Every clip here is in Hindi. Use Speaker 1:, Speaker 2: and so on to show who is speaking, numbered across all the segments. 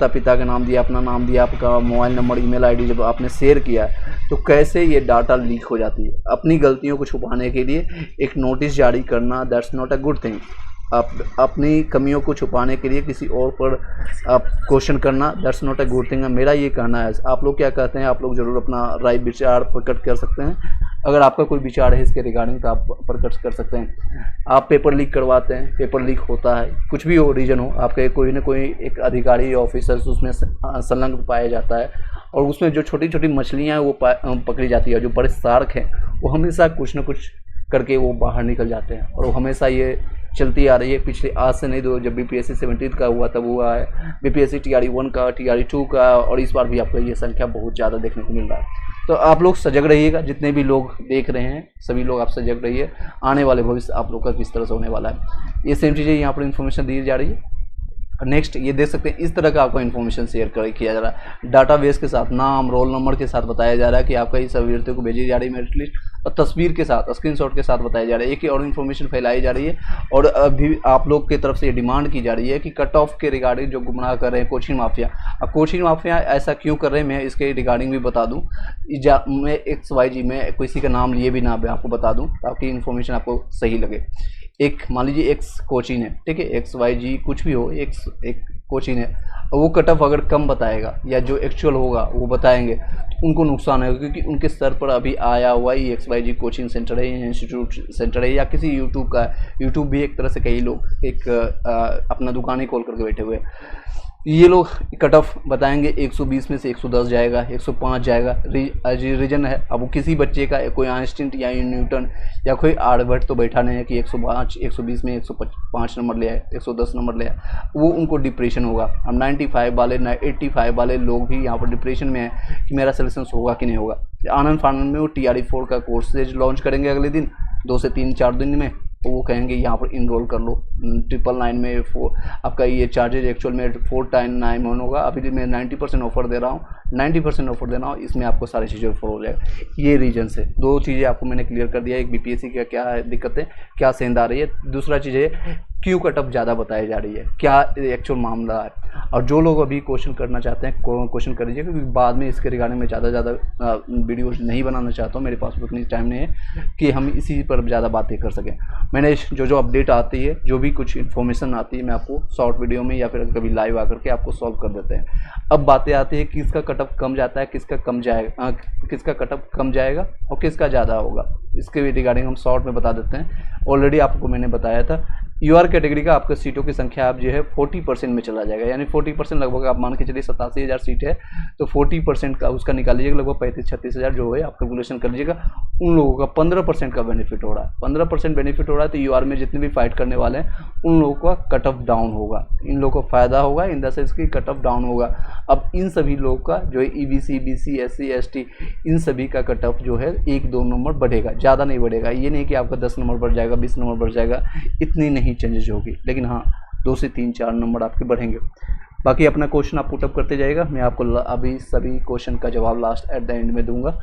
Speaker 1: माता पिता का नाम दिया, अपना नाम दिया, आपका मोबाइल नंबर, ईमेल आईडी जब आपने शेयर किया तो कैसे ये डाटा लीक हो जाती है। अपनी गलतियों को छुपाने के लिए एक नोटिस जारी करना, that's not a good thing. आप अपनी कमियों को छुपाने के लिए किसी और पर आप क्वेश्चन करना, that's not a good thing. मेरा ये कहना है। आप लोग क्या कहते हैं, आप लोग ज़रूर अपना राय विचार प्रकट कर सकते हैं। अगर आपका कोई विचार है इसके रिगार्डिंग तो आप प्रकट कर सकते हैं। आप पेपर लीक करवाते हैं, पेपर लीक होता है, कुछ भी हो रीज़न हो, आपके कोई ना कोई एक अधिकारी या ऑफिसर उसमें संलग्न पाया जाता है और उसमें जो छोटी छोटी मछलियाँ हैं वो पकड़ी जाती है। जो बड़े शार्क हैं वो हमेशा कुछ ना कुछ करके वो बाहर निकल जाते हैं और वो हमेशा ये चलती आ रही है। पिछले आज से नहीं, दो जब BPSC 17 का हुआ तब हुआ है, BPSC TRE 1 का, TRE 2 का, और इस बार भी आपको ये संख्या बहुत ज़्यादा देखने को मिल रहा है। तो आप लोग सजग रहिएगा, जितने भी लोग देख रहे हैं सभी लोग आप सजग रहिए। आने वाले भविष्य आप लोग का किस तरह से होने वाला है, ये सेम चीज़ें यहाँ पर इन्फॉर्मेशन दी जा रही है। नेक्स्ट ये देख सकते हैं, इस तरह का आपको इन्फॉर्मेशन शेयर किया जा रहा है। डाटाबेस के साथ नाम, रोल नंबर के साथ बताया जा रहा है कि आपका इस अभ्यर्थियों को भेजी जा रही है मेरिट लिस्ट, और तस्वीर के साथ, स्क्रीनशॉट के साथ बताया जा रहा है। एक और इन्फॉर्मेशन फैलाई जा रही है और अभी आप लोग की तरफ से ये डिमांड की जा रही है कि कट ऑफ के रिगार्डिंग जो गुमराह कर रहे हैं कोचिंग माफिया। अब कोचिंग माफिया ऐसा क्यों कर रहे हैं मैं इसके रिगार्डिंग भी बता दूँ। मैं XYG में किसी का नाम लिए भी ना मैं आपको बता दूँ ताकि इन्फॉर्मेशन आपको सही लगे। एक मान लीजिए X कोचिंग है, ठीक है, XYG कुछ भी हो, एक कोचिंग है, वो कट ऑफ अगर कम बताएगा या जो एक्चुअल होगा वो बताएंगे तो उनको नुकसान है, क्योंकि उनके सर पर अभी आया हुआ ही XYG कोचिंग सेंटर है, इंस्टीट्यूट सेंटर है, या किसी यूट्यूब का है। यूट्यूब भी एक तरह से कई लोग एक अपना दुकान ही खोल करके बैठे हुए हैं। ये लोग कट ऑफ बताएंगे 120 में से 110 जाएगा, 105 जाएगा, रीजन है। अब वो किसी बच्चे का कोई आइंस्टीन या न्यूटन या कोई आर्यभट्ट तो बैठा नहीं है कि 105 120 में 105 नंबर ले आए, 110 नंबर ले आए, वो उनको डिप्रेशन होगा। अब 95 वाले 85 वाले लोग भी यहाँ पर डिप्रेशन में है कि मेरा सिलेक्शन होगा कि नहीं होगा। आनंद फानंद में वो TRE 4 का कोर्सेज लॉन्च करेंगे अगले दिन, 2 से 3-4 दिन में, तो वो कहेंगे यहाँ पर इनरोल कर लो। 999 में आपका ये चार्जेज एक्चुअल में 499 होगा। अभी मैं 90% ऑफर दे रहा हूँ, 90% ऑफर दे रहा हूँ, इसमें आपको सारी चीज़ें ऑफर हो जाएगा। ये रीजन से दो चीज़ें आपको मैंने क्लियर कर दिया। एक BPSC का क्या है दिक्कत है, क्या सेंध आ रही है, दूसरा चीज़ है क्यों कट ऑफ ज़्यादा बताई जा रही है, क्या एक्चुअल मामला है। और जो लोग अभी क्वेश्चन करना चाहते हैं क्वेश्चन कर लीजिए, क्योंकि बाद में इसके रिगार्डिंग में ज़्यादा वीडियोज नहीं बनाना चाहता हूँ, मेरे पास उतनी टाइम नहीं है कि हम इसी पर ज़्यादा बातें कर सकें। मैंने जो अपडेट आती है, जो भी कुछ इन्फॉर्मेशन आती है, मैं आपको शॉर्ट वीडियो में या फिर कभी लाइव आकर के आपको सॉल्व कर देते हैं। अब बातें आती है किसका कट ऑफ कम जाता है, किसका कम जाएगा, किसका कट ऑफ कम जाएगा और किसका ज़्यादा होगा, इसके रिगार्डिंग हम शॉर्ट में बता देते हैं। ऑलरेडी आपको मैंने बताया था। UR कैटेगरी का आपका सीटों की संख्या आप जो है 40% में चला जाएगा, यानी 40% लगभग आप मान के चलिए 87,000 सीट है तो 40% का उसका निकाल लीजिएगा, लगभग 35-36 हज़ार जो है आप कैलकुलेशन कर लीजिएगा। उन लोगों का 15% का बेनिफिट हो रहा है, 15% बेनिफिट हो रहा है। तो UR में जितने भी फाइट करने वाले हैं उन लोगों का कट ऑफ डाउन होगा, इन लोगों को फ़ायदा होगा, इन द सेंस की कट ऑफ डाउन होगा। अब इन सभी लोगों का जो है EBC BC SC ST इन सभी का कट ऑफ जो है 1-2 नंबर बढ़ेगा, ज़्यादा नहीं बढ़ेगा। ये नहीं कि आपका 10 नंबर बढ़ जाएगा, 20 नंबर बढ़ जाएगा, इतनी नहीं चेंजेस होगी, लेकिन हाँ 2 से 3-4 नंबर आपके बढ़ेंगे। बाकी अपना क्वेश्चन आप पुटअप करते जाएगा, मैं आपको अभी सभी क्वेश्चन का जवाब लास्ट एट द एंड में दूंगा।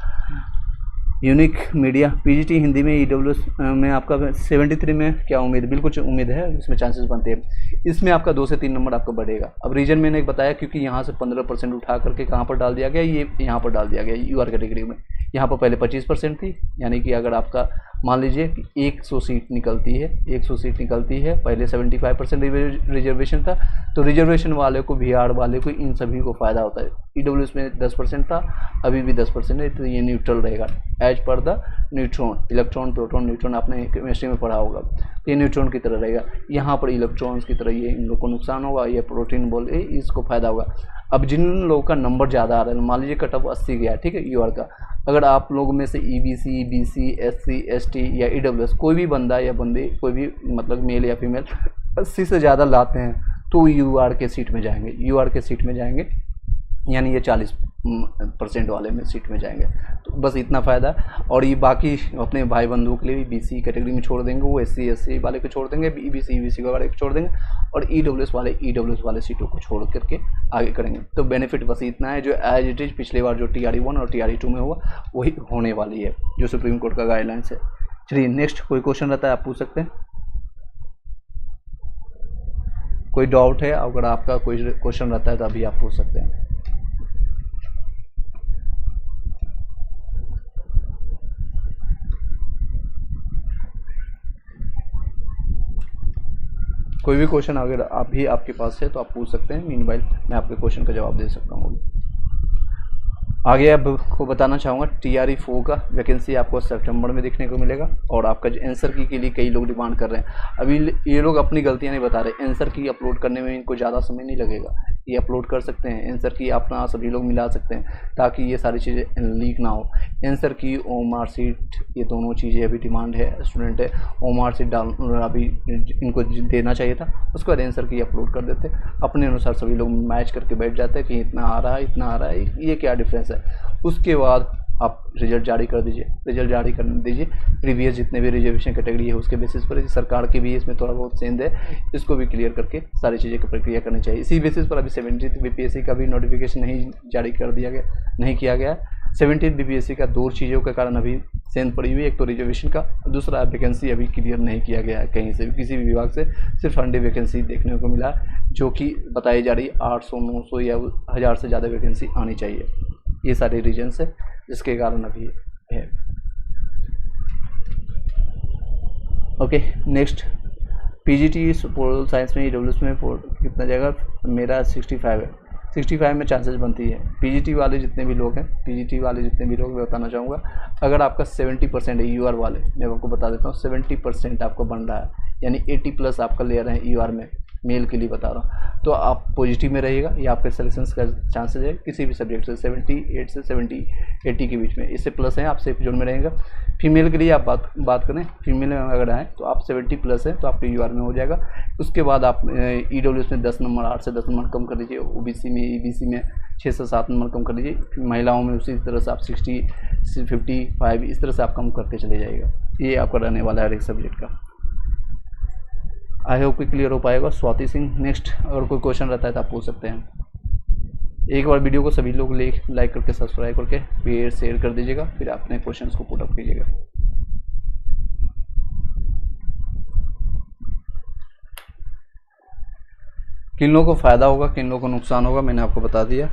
Speaker 1: यूनिक मीडिया PGT हिंदी में EWS में आपका 73 में क्या उम्मीद, बिल्कुल उम्मीद है, इसमें चांसेस बनते हैं। इसमें आपका 2 से 3 नंबर आपका बढ़ेगा। अब रीजन मैंने एक बताया, क्योंकि यहाँ से 15% उठा करके कहाँ पर डाल दिया गया, ये यहाँ पर डाल दिया गया UR कैटेगरी में। यहाँ पर पहले 25% थी, यानी कि अगर आपका मान लीजिए कि 100 सीट निकलती है, 100 सीट निकलती है, पहले 75% रिजर्वेशन था, तो रिजर्वेशन वाले को, VR वाले को, इन सभी को फ़ायदा होता है। EWS में 10% था, अभी भी 10% है, तो ये न्यूट्रल रहेगा as per the neutron, electron proton neutron आपने केमिस्ट्री में पढ़ा होगा, तो ये न्यूट्रॉन की तरह रहेगा। यहाँ पर इलेक्ट्रॉन्स की तरह ये इन लोग को नुकसान होगा, ये प्रोटीन बोले इसको फ़ायदा होगा। अब जिन लोगों का नंबर ज़्यादा आ रहा है, मान लीजिए कट ऑफ 80 गया, ठीक है, UR का, अगर आप लोगों में से EBC BC SC ST या EWS कोई भी बंदा या बंदी, कोई भी मतलब मेल या फीमेल 80 से ज़्यादा लाते हैं तो UR के सीट में जाएंगे, UR के सीट में जाएंगे, यानी ये 40% वाले में सीट में जाएंगे। तो बस इतना फ़ायदा। और ये बाकी अपने भाई बंधुओं के लिए भी BC कैटेगरी में छोड़ देंगे, वो SC SC वाले को छोड़ देंगे, EBC EBC वाले को छोड़ देंगे, और EWS वाले सीटों को छोड़ करके आगे करेंगे। तो बेनिफिट बस इतना है, जो एज इट इज़ पिछले बार जो TRE 1 और TRE 2 में हुआ वही होने वाली है, जो सुप्रीम कोर्ट का गाइडलाइंस है। चलिए नेक्स्ट कोई क्वेश्चन रहता है आप पूछ सकते हैं। कोई डाउट है, अगर आपका कोई क्वेश्चन रहता है तो अभी आप पूछ सकते हैं। कोई भी क्वेश्चन अगर अभी आपके पास है तो आप पूछ सकते हैं, मीनवाइल मैं आपके क्वेश्चन का जवाब दे सकता हूँ। आगे आपको बताना चाहूँगा TRE-4 का वैकेंसी आपको सितंबर में देखने को मिलेगा। और आपका जो आंसर की के लिए कई लोग डिमांड कर रहे हैं, अभी ये लोग अपनी गलतियां नहीं बता रहे। आंसर की अपलोड करने में इनको ज़्यादा समय नहीं लगेगा, ये अपलोड कर सकते हैं। आंसर की अपना सभी लोग मिला सकते हैं ताकि ये सारी चीज़ें लीक ना हो। आंसर की OMR शीट, ये दोनों चीज़ें अभी डिमांड है। स्टूडेंट है OMR शीट डाल अभी इनको देना चाहिए था, उसके बाद आंसर की अपलोड कर देते, अपने अनुसार सभी लोग मैच करके बैठ जाते हैं कि इतना आ रहा है, इतना आ रहा है, ये क्या डिफरेंस है। उसके बाद आप रिजल्ट जारी कर दीजिए। रिजल्ट जारी कर दीजिए, प्रीवियस जितने भी रिजर्वेशन कैटेगरी है उसके बेसिस पर। सरकार की भी इसमें थोड़ा बहुत सेंध है, इसको भी क्लियर करके सारी चीज़ें की प्रक्रिया करनी चाहिए। इसी बेसिस पर अभी 17th BPSC का भी नोटिफिकेशन नहीं जारी कर दिया गया, नहीं किया गया है। 17th BPSC का दो चीज़ों के कारण अभी सेंध पड़ी हुई है, एक तो रिजर्वेशन का, दूसरा वैकेंसी अभी क्लियर नहीं किया गया है कहीं से भी, किसी भी विभाग से। सिर्फ 100 वैकेंसी देखने को मिला जो कि बताई जा रही 800 900 या 1000 से ज़्यादा वैकेंसी आनी चाहिए। ये सारे रीजन्स है जिसके कारण अभी है। Okay, next PGT political science में EWS में कितना जाएगा? मेरा 65 है। 65 में चांसेस बनती है। PGT वाले जितने भी लोग हैं, मैं बताना चाहूँगा, अगर आपका 70% है UR वाले, मैं आपको बता देता हूँ 70% आपको बन रहा है, यानी 80+ आपका ले रहे हैं UR में, मेल के लिए बता रहा हूँ, तो आप पॉजिटिव में रहिएगा। या आपके सिलेक्शन का चांसेस है किसी भी सब्जेक्ट से 78 से 80 के बीच में, इससे प्लस है आप सेफ जोन में रहेगा। फीमेल के लिए आप बात करें, फीमेल में अगर आए तो आप 70+ है तो आपके UR में हो जाएगा। उसके बाद आप EWS में 10 नंबर, 8 से 10 नंबर कम कर दीजिए। OBC में, EBC में 6 से 7 नंबर कम कर दीजिए। महिलाओं में उसी तरह से आप 60 से 55 इस तरह से आप कम करते चले जाइएगा। ये आपका रहने वाला है हर एक सब्जेक्ट का। आई होप कि क्लियर हो पाएगा। स्वाति सिंह, नेक्स्ट अगर कोई क्वेश्चन रहता है तो आप पूछ सकते हैं। एक बार वीडियो को सभी लोग लाइक करके सब्सक्राइब करके फिर शेयर कर दीजिएगा, फिर अपने क्वेश्चंस को पुट अप कीजिएगा। किन लोगों को फ़ायदा होगा, किन लोगों को नुकसान होगा, मैंने आपको बता दिया।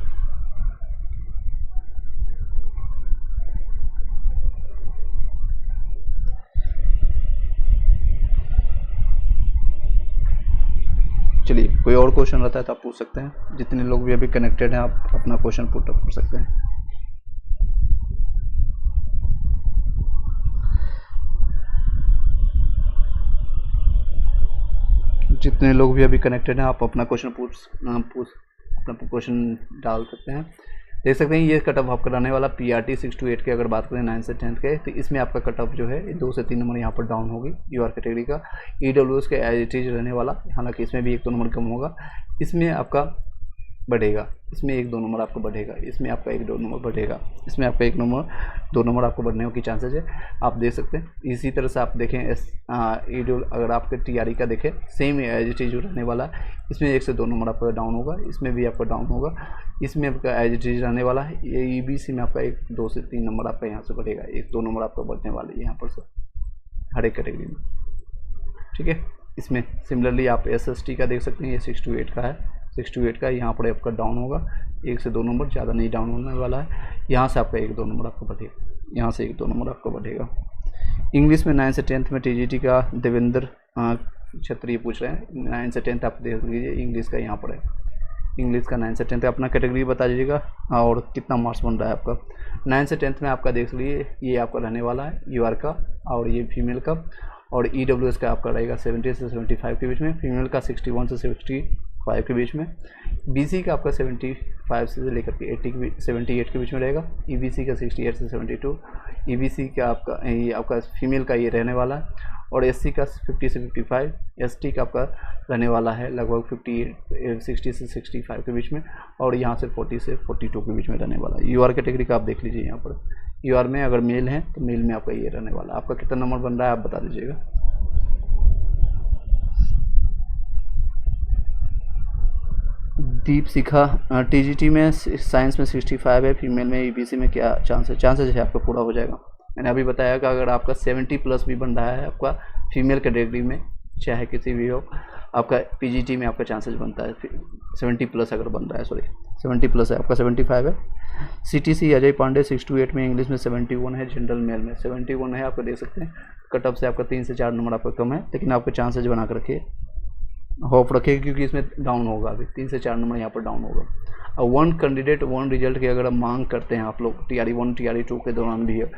Speaker 1: चलिए, कोई और क्वेश्चन रहता है तो आप पूछ सकते हैं। जितने लोग भी अभी कनेक्टेड हैं आप अपना क्वेश्चन पुट अप कर सकते हैं। जितने लोग भी अभी कनेक्टेड हैं आप अपना क्वेश्चन अपना क्वेश्चन डाल सकते हैं। देख सकते हैं ये कट ऑफ आपका रहने वाला PRT 6 to 8 के अगर बात करें 9 से 10 के, तो इसमें आपका कट ऑफ जो है 2 से 3 नंबर यहाँ पर डाउन होगी UR कैटेगरी का। EWS के एज इट इज रहने वाला, हालांकि इसमें भी 1-2 नंबर कम होगा। इसमें आपका बढ़ेगा, इसमें 1-2 नंबर आपको बढ़ेगा, इसमें आपका 1-2 नंबर बढ़ेगा, इसमें आपका 1-2 नंबर आपको बढ़ने की चांसेस है, आप देख सकते हैं। इसी तरह से आप देखें अगर आपके TRE का देखें, सेम एज इट इज रहने वाला है। इसमें 1 से 2 नंबर आपका डाउन होगा, इसमें भी आपका डाउन होगा, इसमें आपका एज इट इज रहने वाला है। EBC में आपका 1-2 से 3 नंबर आपका यहाँ से बढ़ेगा, 1-2 नंबर आपका बढ़ने वाले यहाँ पर से हर एक कैटेगरी में, ठीक है। इसमें सिमिलरली आप SST का देख सकते हैं, ये 6 to 8 का है। 6 to 8 का यहाँ पर आपका डाउन होगा, 1 से 2 नंबर, ज़्यादा नहीं डाउन होने वाला है। यहाँ से आपका 1-2 नंबर आपको बढ़ेगा, यहाँ से 1-2 नंबर आपको बढ़ेगा। इंग्लिश में 9 से 10 में TGT का देवेंद्र क्षत्रिय पूछ रहे हैं। 9 से 10 आप देख लीजिए, इंग्लिश का यहाँ पर है। इंग्लिश का 9 से 10 अपना कैटेगरी बता दीजिएगा और कितना मार्क्स बन रहा है आपका। 9 से 10 में आपका देख लीजिए, ये आपका रहने वाला है UR का, और ये फीमेल का। और EWS का आपका रहेगा 70 से 75 के बीच में, फीमेल का 61 से 65 के बीच में। BC का आपका 75 से लेकर के 78 के बीच में रहेगा। EBC का 68 से 72। EBC का आपका फीमेल का ये रहने वाला है। और SC का 50 से 55। ST का आपका रहने वाला है लगभग 60 से 65 के बीच में, और यहाँ से 40 से 42 के बीच में रहने वाला है। UR कैटेगरी का आप देख लीजिए, यहाँ पर UR में अगर मेल है तो मेल में आपका ये रहने वाला है। आपका कितना नंबर बन रहा है आप बता दीजिएगा। दीप शिखा, TGT में साइंस में 65 है, फीमेल में EBC में क्या चांसेस है आपका पूरा हो जाएगा। मैंने अभी बताया कि अगर आपका 70+ भी बन रहा है आपका फीमेल कैटेगरी में, चाहे किसी भी हो, आपका पीजीटी में आपका चांसेस बनता है 70 प्लस अगर बन रहा है, सॉरी 70 प्लस है आपका, 75 है। सीटीसी अजय पांडे 6 to 8 में, इंग्लिश में 71 है, जनरल मेल में 71 है, आपको देख सकते हैं। कट ऑफ से आपका 3 से 4 नंबर आपका कम है, लेकिन आपके चांसेज बना कर रखिए, होप रखिए, क्योंकि इसमें डाउन होगा अभी 3 से 4 नंबर यहाँ पर डाउन होगा। और 1 कैंडिडेट 1 रिजल्ट की अगर मांग करते हैं आप लोग TRE1 TRE2 के दौरान भी है,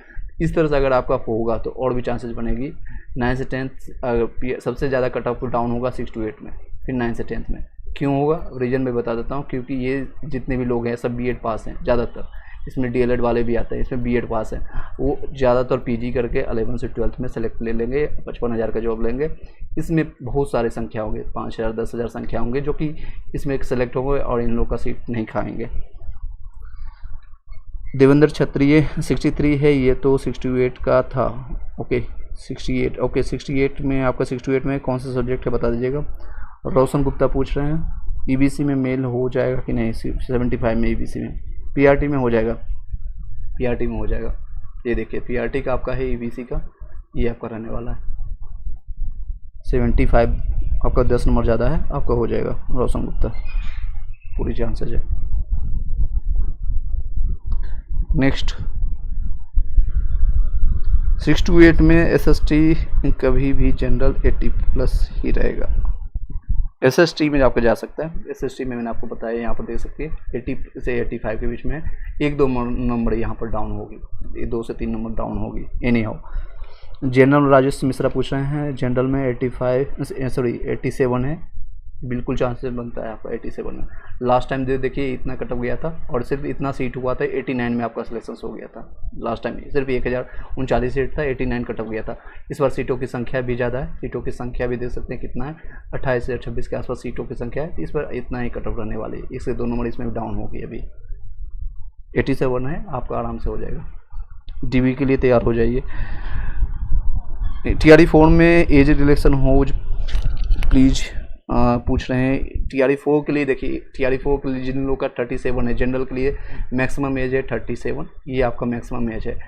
Speaker 1: इस तरह से अगर आपका होगा तो और भी चांसेस बनेगी। 9 से 10 सबसे ज़्यादा कट ऑफ डाउन होगा 6 to 8 में, फिर 9 से 10 में। क्यों होगा रीजन में बता देता हूँ, क्योंकि ये जितने भी लोग हैं सब बीएड पास हैं ज़्यादातर, इसमें डीएलएड वाले भी आते हैं, इसमें बीएड पास हैं, वो ज़्यादातर पीजी करके 11 से 12 में सेलेक्ट ले लेंगे, 55,000 का जॉब लेंगे। इसमें बहुत सारे संख्या होंगे, 5,000 10,000 संख्या होंगे जो कि इसमें सेलेक्ट होंगे और इन लोग का सीट नहीं खाएंगे। देवेंद्र क्षत्रिय 63 है, ये तो 68 का था। ओके 68, ओके 68 में आपका 68 में कौन सा सब्जेक्ट है बता दीजिएगा। रोशन गुप्ता पूछ रहे हैं ईबीसी में मेल हो जाएगा कि नहीं, 75 में ईबीसी में, पीआरटी में हो जाएगा, पीआरटी में हो जाएगा। ये देखिए पीआरटी का आपका है, ईबीसी का ये आपका रहने वाला है 75, आपका 10 नंबर ज़्यादा है, आपका हो जाएगा रोशन गुप्ता, पूरी चांसेज है। नेक्स्ट 6 to 8 में एसएसटी कभी भी जनरल 80 प्लस ही रहेगा। एसएसटी में आपको जा सकता है, एसएसटी में मैंने आपको बताया यहाँ पर देख सकते हैं 80 से 85 के बीच में 1-2 नंबर यहाँ पर डाउन होगी, 2 से 3 नंबर डाउन होगी any how. General Rajesh Mishra पूछ रहे हैं जनरल में 87 है, बिल्कुल चांसेस बनता है आपका 87 में। लास्ट टाइम देखिए इतना कटअप गया था और सिर्फ इतना सीट हुआ था, 89 में आपका सिलेक्शन हो गया था। लास्ट टाइम सिर्फ 1039 सीट था, 89 कटअप गया था। इस बार सीटों की संख्या भी ज़्यादा है, सीटों की संख्या भी देख सकते हैं कितना है, 28 से 26 के आसपास सीटों की संख्या है। इस बार इतना ही कटअप रहने वाली है, इससे 2 नंबर इसमें डाउन होगी। अभी 87 है, आपका आराम से हो जाएगा। डीबी के लिए तैयार हो जाइए। TRE4 में एज रिलेक्शन हो प्लीज़ पूछ रहे हैं। TRE4 के लिए देखिए, TRE4 के लिए जिन लोगों का 37 है, जनरल के लिए मैक्सिमम एज है 37, ये आपका मैक्सिमम एज है।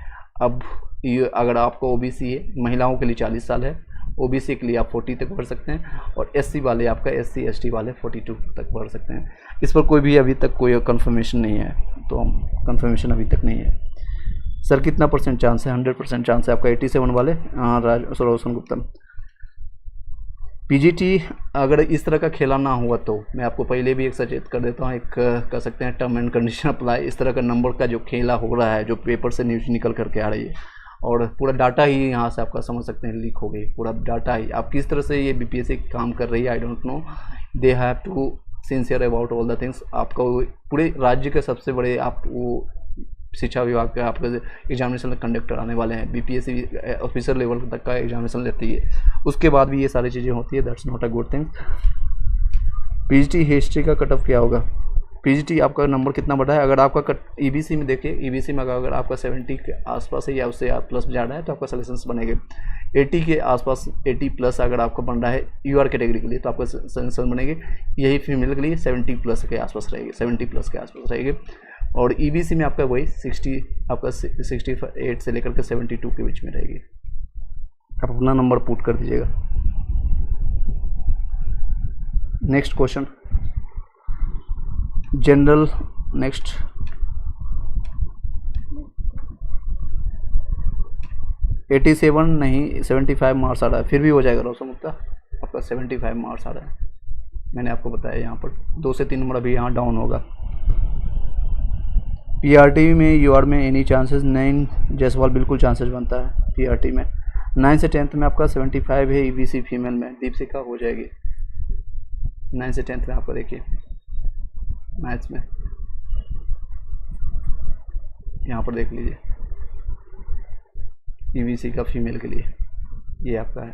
Speaker 1: अब ये अगर आपका OBC है, महिलाओं के लिए 40 साल है, OBC के लिए आप 40 तक बढ़ सकते हैं, और SC वाले आपका SC ST वाले 42 तक बढ़ सकते हैं। इस पर कोई भी अभी तक कोई कंफर्मेशन नहीं है, तो हम कंफर्मेशन अभी तक नहीं है। सर कितना परसेंट चांस है? 100% चांस है आपका 87 वाले रोशन गुप्ता। पीजीटी अगर इस तरह का खेला ना हुआ तो मैं आपको पहले भी एक सचेत कर देता हूँ, एक कह सकते हैं टर्म एंड कंडीशन अप्लाई। इस तरह का नंबर का जो खेला हो रहा है, जो पेपर से न्यूज निकल करके आ रही है, और पूरा डाटा ही यहाँ से आपका समझ सकते हैं लीक हो गई, पूरा डाटा ही। आप किस तरह से ये बीपीएससी काम कर रही है, I don't know, they have to sincere about all the things. आपका पूरे राज्य के सबसे बड़े आप वो शिक्षा विभाग का आपका एग्जामिनेशन कंडक्ट कराने वाले हैं, बीपीएससी ऑफिसर लेवल तक का एग्जामिनेशन लेती है, उसके बाद भी ये सारी चीज़ें होती है। That's not a good thing. PGT history का कट ऑफ क्या होगा? पीजीटी आपका नंबर कितना बढ़ा है? अगर आपका ईबीसी में देखिए, ईबीसी में अगर आपका 70 के आसपास है या उससे प्लस ज़्यादा है तो आपका सिलेक्शन बनेंगे। 80 के आसपास, 80 प्लस अगर आपका बन रहा है यूआर कैटेगरी के लिए तो आपका सिलेक्शन बनेंगे। यही फीमेल के लिए 70 प्लस के आसपास रहेगी, 70 प्लस के आसपास रहेगी। और ईबीसी में आपका वही 60, आपका 68 से लेकर के 72 के बीच में रहेगी। आप अपना नंबर पुट कर दीजिएगा। Next question general. नेक्स्ट 87 नहीं 75 मार्क्स आ रहा है, फिर भी हो जाएगा रोशन गुप्ता, आपका 75 मार्क्स आ रहा है। मैंने आपको बताया यहाँ पर 2 से 3 नंबर अभी यहाँ डाउन होगा। पीआरटी में यूआर में एनी चांसेस? 9 जयसवाल बिल्कुल चांसेस बनता है पीआरटी में। 9 से 10th में आपका 75 है, ईबीसी फीमेल में दीपशिका हो जाएगी। 9 से 10th में आपको देखिए मैथ्स में यहाँ पर देख लीजिए, ईबीसी का फीमेल के लिए ये आपका है।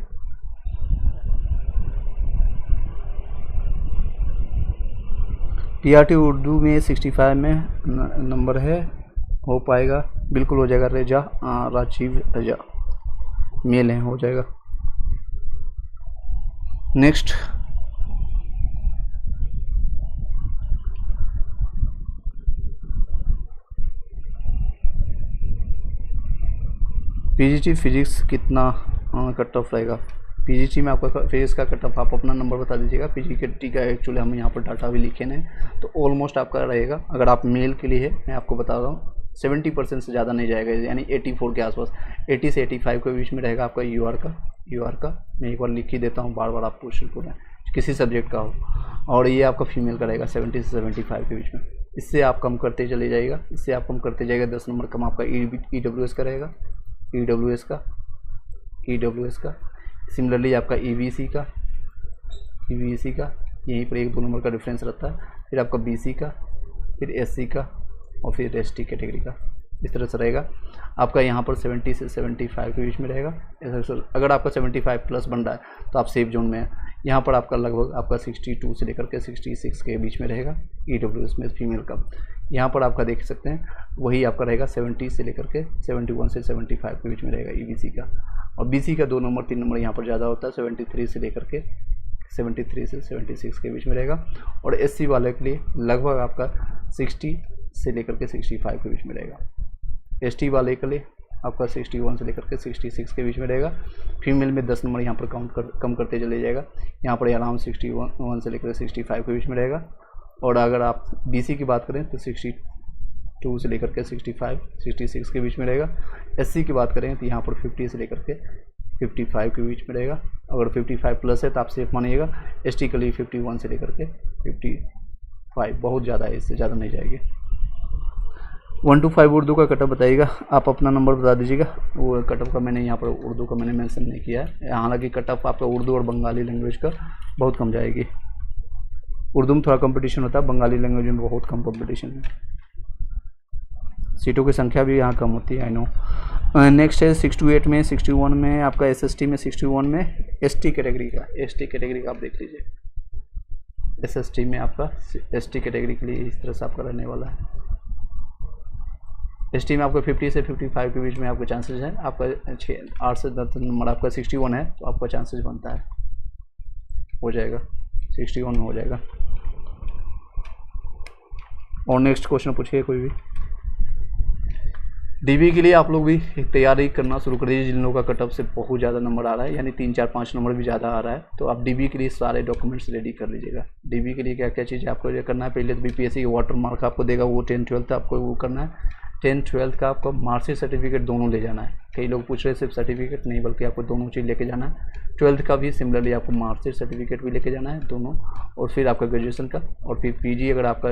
Speaker 1: पीआरटी उर्दू में 65 में नंबर है, हो पाएगा? बिल्कुल हो जाएगा। रेजा राजीव रजा मेल है, हो जाएगा। नेक्स्ट पीजीटी फिजिक्स कितना कट ऑफ रहेगा? पीजीटी में आपका फिर इसका कट ऑफ आप अपना नंबर बता दीजिएगा। पीजीटी का एक्चुअली हम यहाँ पर डाटा भी लिखे हैं, तो ऑलमोस्ट आपका रहेगा, अगर आप मेल के लिए है मैं आपको बता रहा हूँ 70% से ज़्यादा नहीं जाएगा, यानी 84 के आसपास, 80 से 85 के बीच में रहेगा आपका यूआर का। मैं एक बार लिख ही देता हूँ, बार बार आप क्वेश्चन पूछें किसी सब्जेक्ट का हो। और ये आपका फीमेल का रहेगा 70 से 75 के बीच में। इससे आप कम करते चले जाइएगा, इससे आप कम करते जाइएगा, 10 नंबर कम आपका ईडब्ल्यूएस का रहेगा, ईडब्ल्यूएस का। सिमिलरली आपका ईवीसी का यहीं पर 1-2 नंबर का डिफरेंस रहता है। फिर आपका बीसी का, फिर एससी का, और फिर एसटी कैटेगरी का, इस तरह से रहेगा आपका। यहाँ पर 70 से 75 के बीच में रहेगा। अगर आपका 75 प्लस बन रहा है तो आप सेफ जोन में है। यहाँ पर आपका लगभग आपका 62 से लेकर के 66 के बीच में रहेगा ईडब्ल्यूएस में फीमेल का। यहाँ पर आपका देख सकते हैं वही आपका रहेगा 70 से लेकर के 71 से 75 के बीच में रहेगा ईबीसी का। और बीसी का 2 नंबर 3 नंबर यहाँ पर ज़्यादा होता है, 73 से लेकर के 76 के बीच में रहेगा। और एससी वाले के लिए लगभग आपका 60 से लेकर के 65 के बीच में रहेगा। एसटी वाले के लिए आपका 61 से लेकर के 66 के बीच में रहेगा। फीमेल में 10 नंबर यहाँ पर कम करते चले जाएगा, यहाँ पर अराउंड 61 से लेकर 65 के बीच में रहेगा। और अगर आप बीसी की बात करें तो 62 से लेकर के 66 के बीच में रहेगा। एससी की बात करें तो यहाँ पर 50 से लेकर के 55 के बीच में रहेगा। अगर 55 प्लस है तो आप सेफ मानिएगा। एसटी के लिए 51 से लेकर के 55, बहुत ज़्यादा है, इससे ज़्यादा नहीं जाएगी। 1 to 5 उर्दू का कटअप बताइएगा, आप अपना नंबर बता दीजिएगा। वो कटअप का मैंने यहाँ पर उर्दू का मैंने मेंशन नहीं किया है, हालांकि कटअप आपका उर्दू और बंगाली लैंग्वेज का बहुत कम जाएगी। उर्दू में थोड़ा कंपटीशन होता है, बंगाली लैंग्वेज में बहुत कम कंपटीशन है, सीटों की संख्या भी यहाँ कम होती है, आई नो। नेक्स्ट है 68 में, 61 में आपका एसएसटी में, 61 में एसटी कैटेगरी का आप देख लीजिए। एसएसटी में आपका एसटी कैटेगरी के लिए इस तरह से आपका रहने वाला है। एसटी में आपका 50 से 55 के बीच में आपका चांसेस है। आपका 8 से 10 नंबर आपका 61 है तो आपका चांसेस बनता है, हो जाएगा 61 में हो जाएगा। और नेक्स्ट क्वेश्चन पूछिए कोई भी। डीबी के लिए आप लोग भी तैयारी करना शुरू कर दीजिए, जिन लोगों का कटअप से बहुत ज़्यादा नंबर आ रहा है, यानी 3, 4, 5 नंबर भी ज़्यादा आ रहा है, तो आप डीबी के लिए सारे डॉक्यूमेंट्स रेडी कर लीजिएगा। डीबी के लिए क्या क्या चीज़ें आपको ये करना है, पहले तो बीपीएससी का वाटर मार्क आपको देगा, वो 10, 12 आपको वो करना है। 10, 12 का आपको मार्कशीट सर्टिफिकेट दोनों ले जाना है। कई लोग पूछ रहे हैं सिर्फ सर्टिफिकेट नहीं, बल्कि आपको दोनों चीज़ लेके जाना है। 12th का भी सिमिलरली आपको मार्कशीट सर्टिफिकेट भी लेके जाना है दोनों, और फिर आपका ग्रेजुएशन का, और फिर पीजी अगर आपका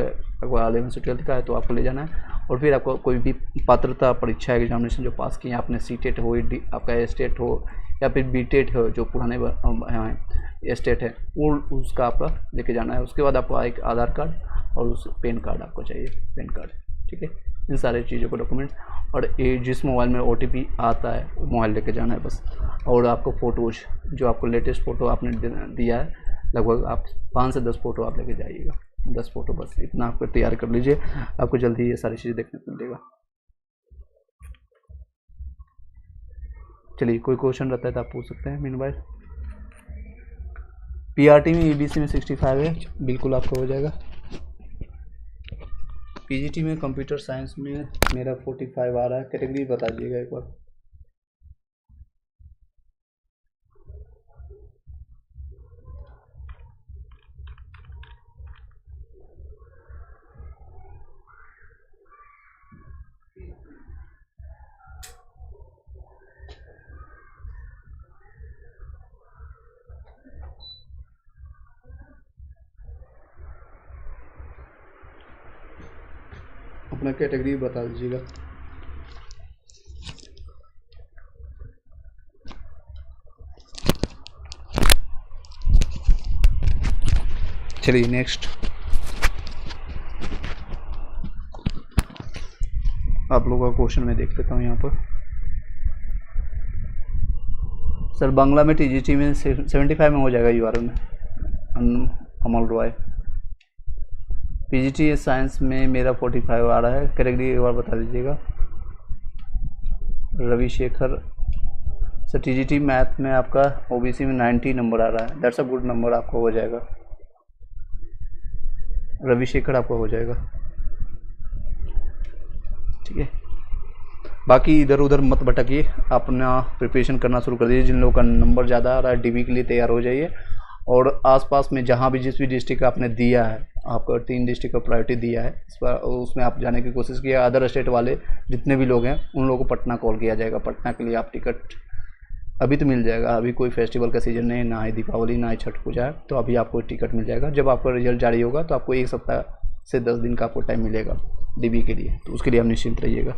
Speaker 1: 11 से 12 का है तो आपको ले जाना है। और फिर आपको कोई भी पात्रता परीक्षा एग्जामिनेशन जो पास किए, आपने सीटेट हो, आपका एस्टेट हो, या फिर बीटेट हो जो पुराने एस्टेट है, वो उसका आपका लेके जाना है। उसके बाद आपको एक आधार कार्ड और उस पैन कार्ड आपको चाहिए, पैन कार्ड, ठीक है। इन सारी चीज़ों को डॉक्यूमेंट्स, और जिस मोबाइल में OTP आता है वो मोबाइल लेके जाना है बस। और आपको फ़ोटोज़ जो आपको लेटेस्ट फ़ोटो आपने दिया है, लगभग आप 5 से 10 फ़ोटो आप लेके जाइएगा, 10 फ़ोटो बस, इतना आपको तैयार कर लीजिए। आपको जल्दी ये सारी चीज़ें देखने को मिलेगा। चलिए कोई क्वेश्चन रहता है तो आप पूछ सकते हैं। मीनवाइल PRT में EBC में 65 है, बिल्कुल आपका हो जाएगा। PGT में कंप्यूटर साइंस में मेरा 45 आ रहा है। कैटेगरी बता दीजिएगा एक बार। अपना कैटेगरी बता दीजिएगा। चलिए नेक्स्ट आप लोगों का क्वेश्चन मैं देख लेता हूँ यहाँ पर। सर बांग्ला में TGT में 75 में हो जाएगा, UR में अमल रॉय। PGT साइंस में मेरा 45 आ रहा है। कैटेगरी एक बार बता दीजिएगा। रविशेखर सर TGT मैथ में आपका OBC में 90 नंबर आ रहा है, दैट्स अ गुड नंबर, आपको हो जाएगा। रविशेखर आपका हो जाएगा, ठीक है। बाकी इधर उधर मत भटकिए, अपना प्रिपरेशन करना शुरू कर दीजिए। जिन लोगों का नंबर ज़्यादा आ रहा है डीबी के लिए तैयार हो जाइए। और आसपास में जहाँ भी जिस भी डिस्ट्रिक्ट का आपने दिया है, आपको 3 डिस्ट्रिक्ट का प्रायोरिटी दिया है, इस पर उसमें आप जाने की कोशिश किया। अदर स्टेट वाले जितने भी लोग हैं उन लोगों को पटना कॉल किया जाएगा। पटना के लिए आप टिकट अभी तो मिल जाएगा, अभी कोई फेस्टिवल का सीजन नहीं, ना ही दीपावली ना ही छठ पूजा है, तो अभी आपको टिकट मिल जाएगा। जब आपका रिजल्ट जारी होगा तो आपको 1 सप्ताह से 10 दिन का आपको टाइम मिलेगा डीबी के लिए, तो उसके लिए आप निश्चिंत रहिएगा।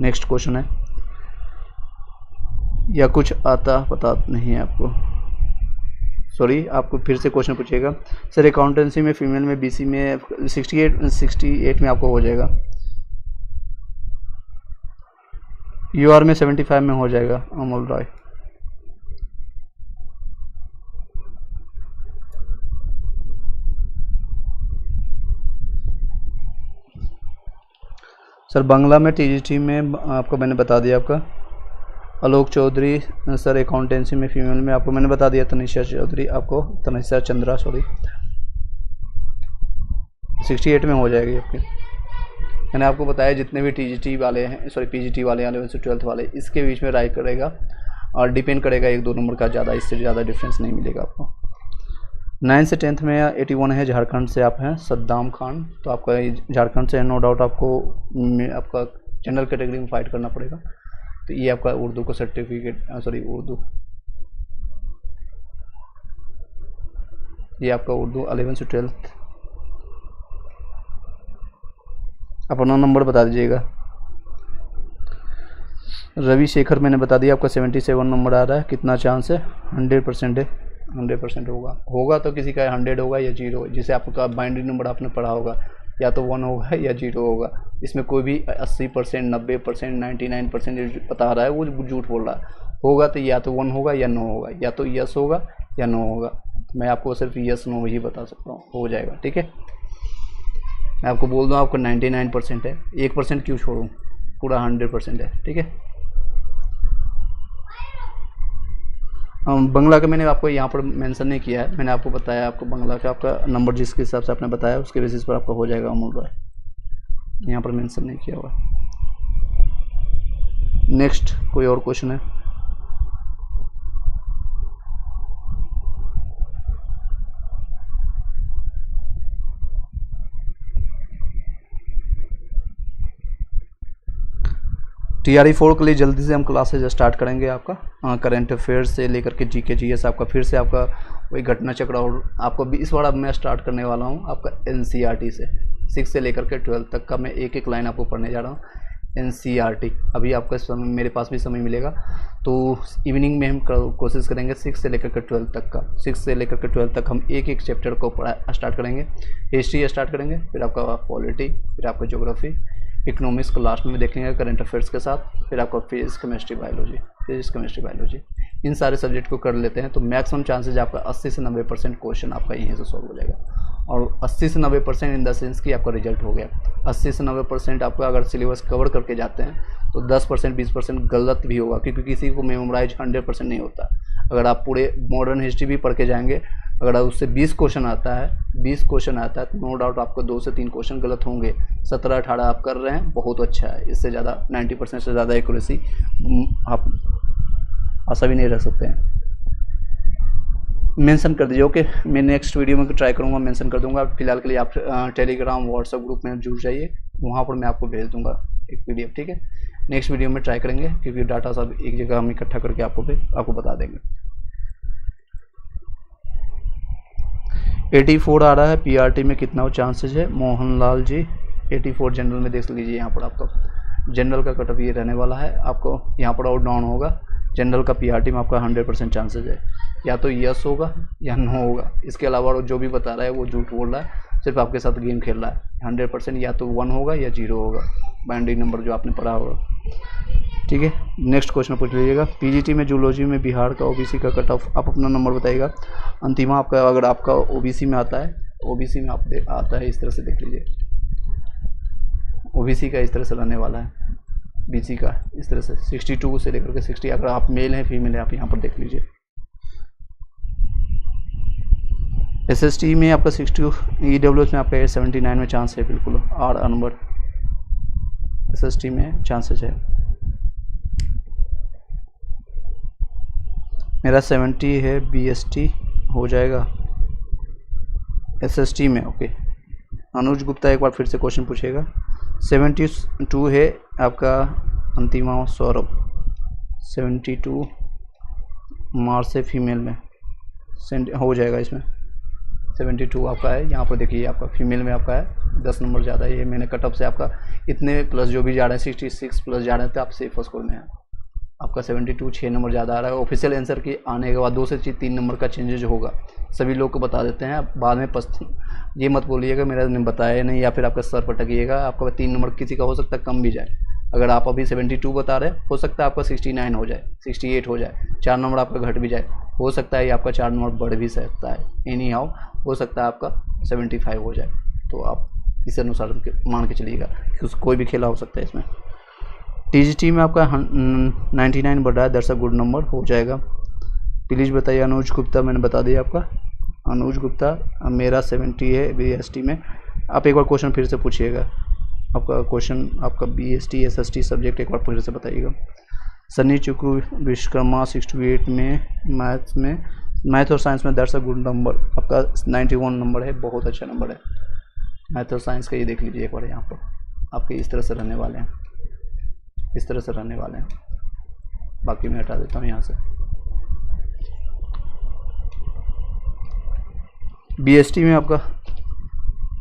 Speaker 1: नेक्स्ट क्वेश्चन है, या कुछ आता पता नहीं है आपको, सॉरी आपको फिर से क्वेश्चन पूछिएगा। सर अकाउंटेंसी में फीमेल में बीसी में 68 में आपको हो जाएगा, यूआर में 75 में हो जाएगा अमोल राय। सर बांग्ला में टीजीटी में आपको मैंने बता दिया, आपका आलोक चौधरी। सर अकाउंटेंसी में फीमेल में आपको मैंने बता दिया, तनिषा चौधरी, आपको तनिषा चंद्रा सॉरी 68 में हो जाएगी आपकी। मैंने आपको बताया जितने भी टीजीटी वाले हैं, सॉरी पीजीटी वाले 11 से 12th वाले, इसके बीच में राय करेगा और डिपेंड करेगा 1-2 नंबर का, ज़्यादा इससे ज़्यादा डिफरेंस नहीं मिलेगा आपको। 9 से 10th में 81 है, झारखंड से आप हैं सद्दाम खान, तो आपका झारखंड से नो डाउट आपको आपका जनरल कैटेगरी में फाइट करना पड़ेगा। तो ये आपका उर्दू का सर्टिफिकेट, सॉरी उर्दू, ये आपका उर्दू 11 से 12th। अपना नंबर बता दीजिएगा। रवि शेखर मैंने बता दिया, आपका 77 नंबर आ रहा है। कितना चांस है? 100% है, 100% होगा तो किसी का 100 होगा या 0, जिसे आपका बाइनरी नंबर आपने पढ़ा होगा, या तो 1 होगा या 0 होगा। इसमें कोई भी 80%, 90%, 99% बता रहा है वो झूठ बोल रहा है। होगा तो या तो 1 होगा या नो होगा, या तो यस होगा या नो होगा। मैं आपको सिर्फ यस नो ही बता सकता हूँ, हो जाएगा। ठीक है, मैं आपको बोल दूँ आपका 99% है, 1% क्यों छोड़ूँ, पूरा 100% है। ठीक है, बंगला का मैंने आपको यहाँ पर मेंशन नहीं किया है, मैंने आपको बताया आपको बंगला का आपका नंबर जिसके हिसाब से आपने बताया उसके बेसिस पर आपका हो जाएगा अमोल राय, यहाँ पर मेंशन नहीं किया हुआ। नेक्स्ट कोई और क्वेश्चन है? TRE 4 के लिए जल्दी से हम क्लासेज स्टार्ट करेंगे। आपका करंट अफेयर्स से लेकर के GK GS, आपका फिर से आपका वही घटना चक्र, और आपको भी इस बार अब मैं स्टार्ट करने वाला हूँ आपका NCERT से 6 से लेकर के 12 तक का मैं एक एक लाइन आपको पढ़ने जा रहा हूँ। NCERT अभी आपका समय, मेरे पास भी समय मिलेगा तो इवनिंग में हम कोशिश करेंगे 6 से लेकर के 12 तक का, 6 से लेकर के 12 तक हम एक एक चैप्टर को पढ़ा स्टार्ट करेंगे। हिस्ट्री स्टार्ट करेंगे, फिर आपका पॉलिटी, फिर आपका ज्योग्राफी, इकोनॉमिक्स को लास्ट में देखेंगे करंट अफेयर्स के साथ, फिर आपका फिजिक्स केमिस्ट्री बायोलॉजी, इन सारे सब्जेक्ट को कर लेते हैं तो मैक्सिमम चांसेज आपका 80 से 90% क्वेश्चन आपका यहीं से सॉल्व हो जाएगा। और 80 से 90% इन द सेंस कि आपका रिजल्ट हो गया। 80 से 90% आपका अगर सिलेबस कवर करके जाते हैं तो 10% 20% गलत भी होगा, क्योंकि किसी को मेमोराइज 100% नहीं होता। अगर आप पूरे मॉडर्न हिस्ट्री भी पढ़ के जाएंगे, अगर उससे 20 क्वेश्चन आता है तो नो डाउट आपको 2 से 3 क्वेश्चन गलत होंगे। 17-18 आप कर रहे हैं, बहुत अच्छा है। इससे ज़्यादा 90% से ज़्यादा एक्यूरेसी आप आशा भी नहीं रख सकते हैं। मेंशन कर दीजिए, ओके। मैं नेक्स्ट वीडियो में ट्राई करूँगा, मेंशन कर दूंगा। फिलहाल के लिए आप टेलीग्राम व्हाट्सएप ग्रुप में जुड़ जाइए, वहाँ पर मैं आपको भेज दूंगा एक PDF। ठीक है, नेक्स्ट वीडियो में ट्राई करेंगे, क्योंकि डाटा सब एक जगह हम इकट्ठा करके आपको बता देंगे। 84 आ रहा है। PRT में कितना चांसेज है? मोहनलाल जी 84 जनरल में देख लीजिए। यहाँ पर आपका जनरल का कट ऑफ ये रहने वाला है, आपको यहाँ पर आउट डाउन होगा। जनरल का PRT में आपका 100% चांसेज है, या तो यस होगा या नो होगा। इसके अलावा वो जो भी बता रहा है वो झूठ बोल रहा है, सिर्फ आपके साथ गेम खेल रहा है। 100% या तो 1 होगा या 0 होगा, बाइनरी नंबर जो आपने पढ़ा होगा। ठीक है, नेक्स्ट क्वेश्चन पूछ लीजिएगा। PGT में जूलॉजी में बिहार का OBC का कट ऑफ आप अपना नंबर बताइएगा। अंतिमा आपका अगर आपका OBC में आता है, OBC में आप आता है, इस तरह से देख लीजिए। OBC का इस तरह से रहने वाला है, BC का इस तरह से 62 से लेकर के 60। अगर आप मेल हैं फीमेल है, आप यहाँ पर देख लीजिए। SST में आपका 60, EWS में आपका 79 में चांस है बिल्कुल। R नंबर SST में चांसेस है। मेरा 70 है, BST हो जाएगा SST में। ओके, अनुज गुप्ता एक बार फिर से क्वेश्चन पूछेगा। 72 है आपका अंतिमा सौरभ, 72 मार्च से फीमेल में हो जाएगा। इसमें 72 आपका है, यहाँ पर देखिए आपका फीमेल में आपका है 10 नंबर ज़्यादा है। ये मैंने कटअप से आपका इतने प्लस जो भी जा रहे हैं 66 प्लस जा रहे हैं तो आप सेफ स्कोर में है। आपका 72 6 नंबर ज़्यादा आ रहा है। ऑफिशियल आंसर के आने के बाद 2 से 3 नंबर का चेंजेज होगा, सभी लोग को बता देते हैं। बाद में ये मत बोलिएगा मेरा ने बताया नहीं, या फिर आपका सर पटकिएगा। आपका 3 नंबर किसी का हो सकता है कम भी जाए। अगर आप अभी 72 बता रहे हैं, हो सकता है आपका 69 हो जाए, 68 हो जाए, 4 नंबर आपका घट भी जाए, हो सकता है आपका 4 नंबर बढ़ भी सकता है। एनी हाउ हो सकता है आपका 75 हो जाए, तो आप इस अनुसार मान के चलिएगा कि कोई भी खेला हो सकता है इसमें। TGT में आपका 99 बढ़ रहा है, दैट्स अ गुड नंबर, हो जाएगा। प्लीज़ बताइए। अनुज गुप्ता मैंने बता दिया आपका, अनुज गुप्ता मेरा 70 है BST में। आप एक बार क्वेश्चन फिर से पूछिएगा, आपका क्वेश्चन आपका BST SST सब्जेक्ट एक बार फिर से बताइएगा। सनी चुकू विश्वकर्मा 68 में मैथ और साइंस में, दैट्स अ गुड नंबर। आपका 91 नंबर है, बहुत अच्छा नंबर है। मैथ और साइंस का ये देख लीजिए एक बार, यहाँ पर आपके इस तरह से रहने वाले हैं, इस तरह से रहने वाले हैं। बाकी मैं हटा देता हूँ यहाँ से। BST में आपका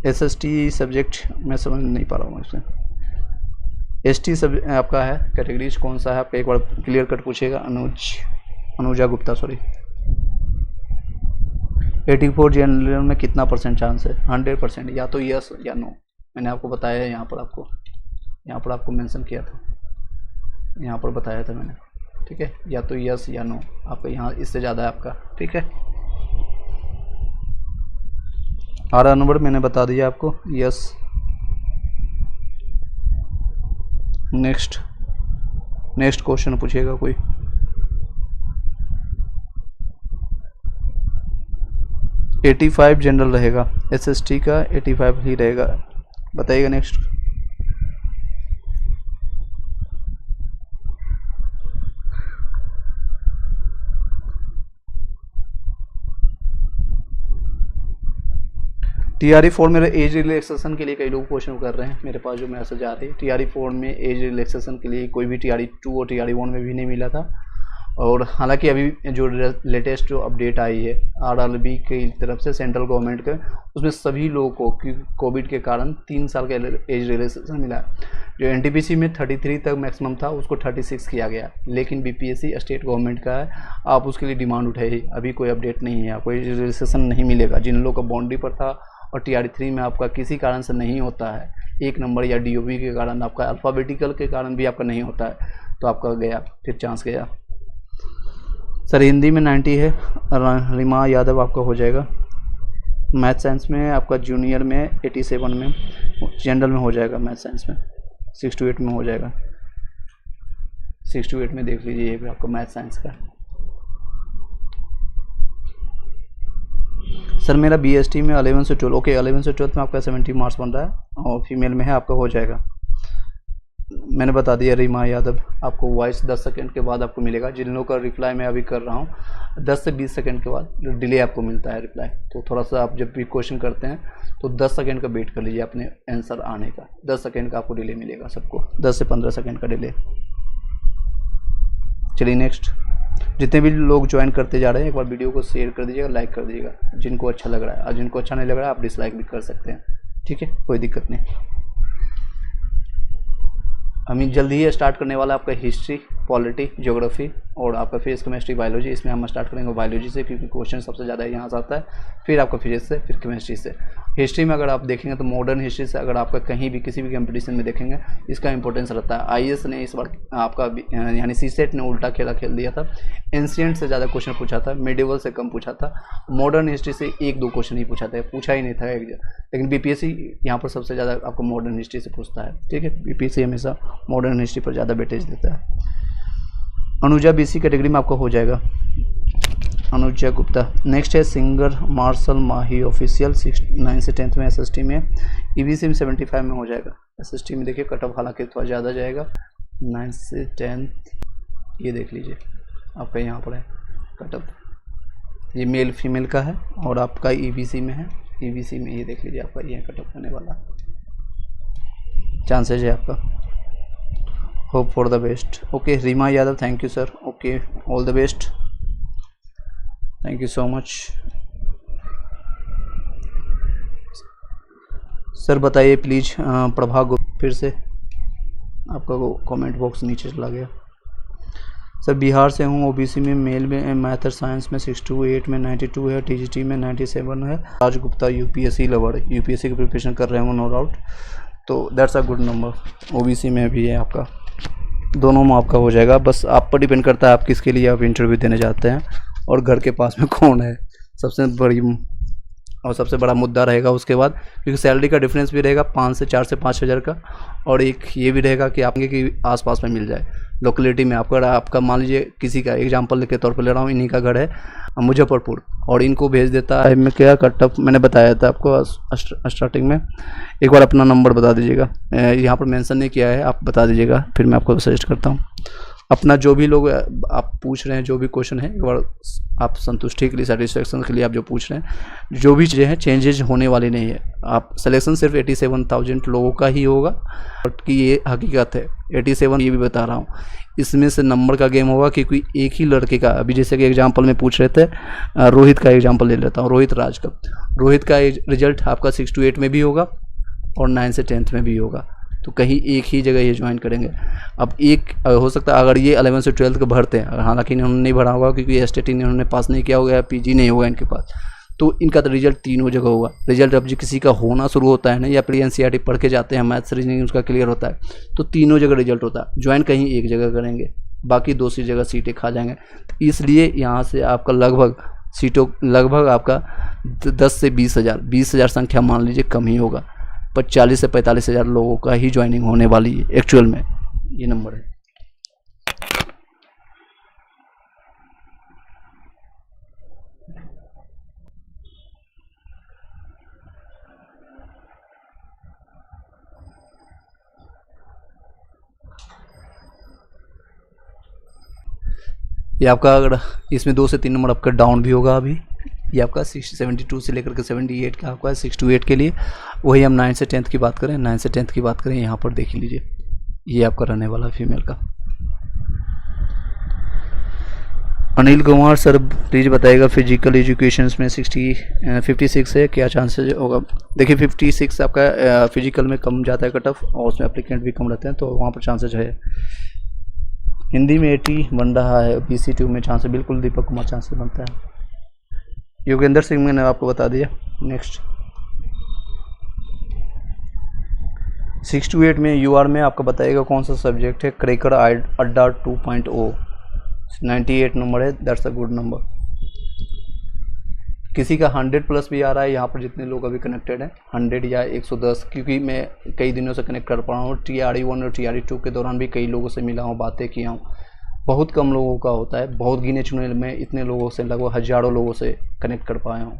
Speaker 1: SST सब्जेक्ट मैं समझ नहीं पा रहा हूँ इसमें। ST सब आपका है कैटेगरीज कौन सा है आपका, एक बार क्लियर कट पूछेगा। अनुजा गुप्ता सॉरी। 84 जनरल में कितना % चांस है? 100%, या तो यस या नो। मैंने आपको बताया है, यहाँ पर आपको मेंशन किया था, यहाँ पर बताया था मैंने, ठीक है। या तो यस या नो, आपका यहाँ इससे ज़्यादा है आपका, ठीक है। 12 नंबर मैंने बता दिया आपको, यस। नेक्स्ट क्वेश्चन पूछिएगा कोई। $85 जनरल रहेगा, SST का 85 ही रहेगा। बताइएगा नेक्स्ट। TRE4 मेरे एज रिलैक्सेशन के लिए कई लोग क्वेश्चन कर रहे हैं मेरे पास, जो मैसेज आ रही है। TRE4 में एज रिलैक्सेशन के लिए कोई भी TRE2 और TRE1 में भी नहीं मिला था। और हालांकि अभी जो लेटेस्ट जो अपडेट आई है RRB की तरफ से सेंट्रल गवर्नमेंट के, उसमें सभी लोगों को कोविड के कारण 3 साल का एज रिलैक्सेशन मिला है। जो NTPC में 33 तक मैक्सिमम था, उसको 36 किया गया। लेकिन BPSC स्टेट गवर्नमेंट का है, आप उसके लिए डिमांड उठाए, अभी कोई अपडेट नहीं है, आपको एज रिलैक्सेशन नहीं मिलेगा। जिन लोगों का बाउंड्री पर था और TRE3 में आपका किसी कारण से नहीं होता है, 1 नंबर या DOB के कारण, आपका अल्फ़ाबेटिकल के कारण भी आपका नहीं होता है, तो आपका गया, फिर चांस गया। सर हिंदी में 90 है, रिमा यादव आपका हो जाएगा। मैथ साइंस में आपका जूनियर में 87 में, जनरल में हो जाएगा। मैथ साइंस में 68 में हो जाएगा, 68 में देख लीजिए, ये भी आपका मैथ साइंस का। सर मेरा BST में 11 से 12, ओके 11 से 12 में आपका 70 मार्क्स बन रहा है और फीमेल में है, आपका हो जाएगा। मैंने बता दिया रीमा यादव, आपको वॉइस 10 सेकंड के बाद आपको मिलेगा। जिन लोगों का रिप्लाई मैं अभी कर रहा हूँ 10 से 20 सेकंड के बाद डिले आपको मिलता है रिप्लाई, तो थोड़ा सा आप जब भी क्वेश्चन करते हैं तो 10 सेकंड का वेट कर लीजिए अपने आंसर आने का। 10 सेकंड का आपको डिले मिलेगा सबको, 10 से 15 सेकंड का डिले। चलिए नेक्स्ट। जितने भी लोग ज्वाइन करते जा रहे हैं एक बार वीडियो को शेयर कर दीजिएगा, लाइक कर दीजिएगा जिनको अच्छा लग रहा है, और जिनको अच्छा नहीं लग रहा है आप डिसलाइक भी कर सकते हैं, ठीक है, कोई दिक्कत नहीं। हम जल्द ही स्टार्ट करने वाला आपका हिस्ट्री, पॉलिटी, ज्योग्राफी और आपका फिजिक्स, केमिस्ट्री, बायोलॉजी। इसमें हम स्टार्ट करेंगे बायोलॉजी से, क्योंकि क्वेश्चन सबसे ज़्यादा यहाँ से आता है, फिर आपका फिजिक्स से, फिर केमिस्ट्री से। हिस्ट्री में अगर आप देखेंगे तो मॉडर्न हिस्ट्री से अगर आपका कहीं भी किसी भी कंपटीशन में देखेंगे इसका इंपॉर्टेंस रहता है। IAS ने इस बार आपका यानी CSET ने उल्टा खेल दिया था, एंशिएंट से ज़्यादा क्वेश्चन पूछा था, मेडिवल से कम पूछा था, मॉडर्न हिस्ट्री से 1-2 क्वेश्चन ही पूछा था, पूछा ही नहीं था। लेकिन BPSC यहाँ पर सबसे ज़्यादा आपको मॉडर्न हिस्ट्री से पूछता है, ठीक है। BPSC हमेशा मॉडर्न हिस्ट्री पर ज़्यादा वेटेज देता है। अनुजा BC कैटेगरी में आपका हो जाएगा। अनुजा गुप्ता। नेक्स्ट है सिंगर मार्शल माही ऑफिशियल 9 से 10th में एसएसटी में, ईबीसी में 75 में हो जाएगा। एसएसटी में देखिए कट ऑफ हालांकि थोड़ा ज़्यादा जाएगा 9 से 10th, ये देख लीजिए आपका यहाँ पर है कट ऑफ, ये मेल फीमेल का है और आपका ईबीसी में है। ईबीसी में ये देख लीजिए आपका ये कट ऑफ होने वाला चांसेज है आपका। Hope for the best. Okay Reema Yadav, thank you sir. Okay all the best, thank you so much. Sir बताइए प्लीज़ प्रभा गुप्ता, फिर से आपका वो कमेंट बॉक्स नीचे चला गया। सर बिहार से हूँ, ओबीसी में, मेल में, मैथ और साइंस में 628 में 92 है, टीजीटी में 97 है। राज गुप्ता यूपीएससी लवर, यूपीएससी की प्रिपरेशन कर रहे हैं नो डाउट, तो that's a good number. OBC में भी है आपका, दोनों में आपका हो जाएगा। बस आप पर डिपेंड करता है आप किसके लिए आप इंटरव्यू देने जाते हैं और घर के पास में कौन है, सबसे बड़ी और सबसे बड़ा मुद्दा रहेगा उसके बाद, क्योंकि सैलरी का डिफरेंस भी रहेगा 5 से 4 से 5 हज़ार का, और एक ये भी रहेगा कि आपके कि आसपास में मिल जाए लोकेलिटी में। आपका मान लीजिए किसी का एग्जांपल के तौर पर ले रहा हूँ, इन्हीं का घर है मुजफ्फरपुर और इनको भेज देता है मैं क्या कट ऑफ मैंने बताया था आपको स्टार्टिंग में, एक बार अपना नंबर बता दीजिएगा, यहाँ पर मेंशन नहीं किया है, आप बता दीजिएगा फिर मैं आपको सजेस्ट करता हूँ। अपना जो भी लोग आप पूछ रहे हैं, जो भी क्वेश्चन है, एक बार आप संतुष्टि के लिए, सेटिस्फेक्शन के लिए आप जो पूछ रहे हैं, जो भी चीज़ें हैं चेंजेज होने वाली नहीं है। आप सिलेक्शन सिर्फ 87,000 लोगों का ही होगा, बट कि ये हकीकत है 87 ये भी बता रहा हूँ, इसमें से नंबर का गेम होगा कि कोई एक ही लड़के का, अभी जैसे कि एग्जांपल में पूछ रहे थे, रोहित का एग्जांपल ले लेता हूँ, रोहित राज का। रोहित का रिजल्ट आपका 6 to 8 में भी होगा और 9 से 10th में भी होगा, तो कहीं एक ही जगह ये ज्वाइन करेंगे। अब एक हो सकता है अगर ये 11 से 12 को भरते हैं, हालांकि इन्होंने नहीं भरा होगा क्योंकि एसटीटी इन्होंने पास नहीं किया होगा, पीजी नहीं होगा इनके पास, तो इनका तो रिजल्ट तीनों जगह होगा। रिजल्ट अब जो किसी का होना शुरू होता है ना, या फिर एनसीईआरटी पढ़ के जाते हैं, मैथ्स रीजनिंग उसका क्लियर होता है, तो तीनों जगह रिजल्ट होता है। ज्वाइन कहीं एक जगह करेंगे, बाकी दूसरी जगह सीटें खा जाएंगे। इसलिए यहाँ से आपका लगभग सीटों लगभग आपका 10 से 20,000 संख्या मान लीजिए कम ही होगा, पर 40 से 45,000 लोगों का ही ज्वाइनिंग होने वाली है एक्चुअल में, ये नंबर है। ये आपका अगर इसमें 2 से 3 नंबर आपका डाउन भी होगा, अभी ये आपका 72 से लेकर के 78 का आपका 6 to 8 के लिए। वही हम 9 से 10th की बात करें, 9 से 10th की बात करें, यहाँ पर देख लीजिए ये आपका रहने वाला फीमेल का। अनिल कुमार सर प्लीज़ बताइएगा फिजिकल एजुकेशन में 56 है, क्या चांसेस होगा? देखिए 56 आपका फिजिकल में कम जाता है कट ऑफ, और उसमें एप्लीकेंट भी कम रहते हैं, तो वहाँ पर चांसेज है। हिंदी में 80 बन रहा है, BC2 में चांसेस बिल्कुल दीपक कुमार चांसेस बनता है। योगेंद्र सिंह मैंने आपको बता दिया। नेक्स्ट 6 to 8 में UR में आपका बताइएगा कौन सा सब्जेक्ट है। क्रैकर अड्डा 2.0 98 नंबर है, दैट्स अ गुड नंबर। किसी का 100+ भी आ रहा है, यहाँ पर जितने लोग अभी कनेक्टेड हैं 100 या 110, क्योंकि मैं कई दिनों से कनेक्ट कर पा रहा हूँ। TRE1 और TRE2 के दौरान भी कई लोगों से मिला हूँ, बातें किया हूँ। बहुत कम लोगों का होता है, बहुत गिने चुने में इतने लोगों से, लगभग हज़ारों लोगों से कनेक्ट कर पाया हूँ,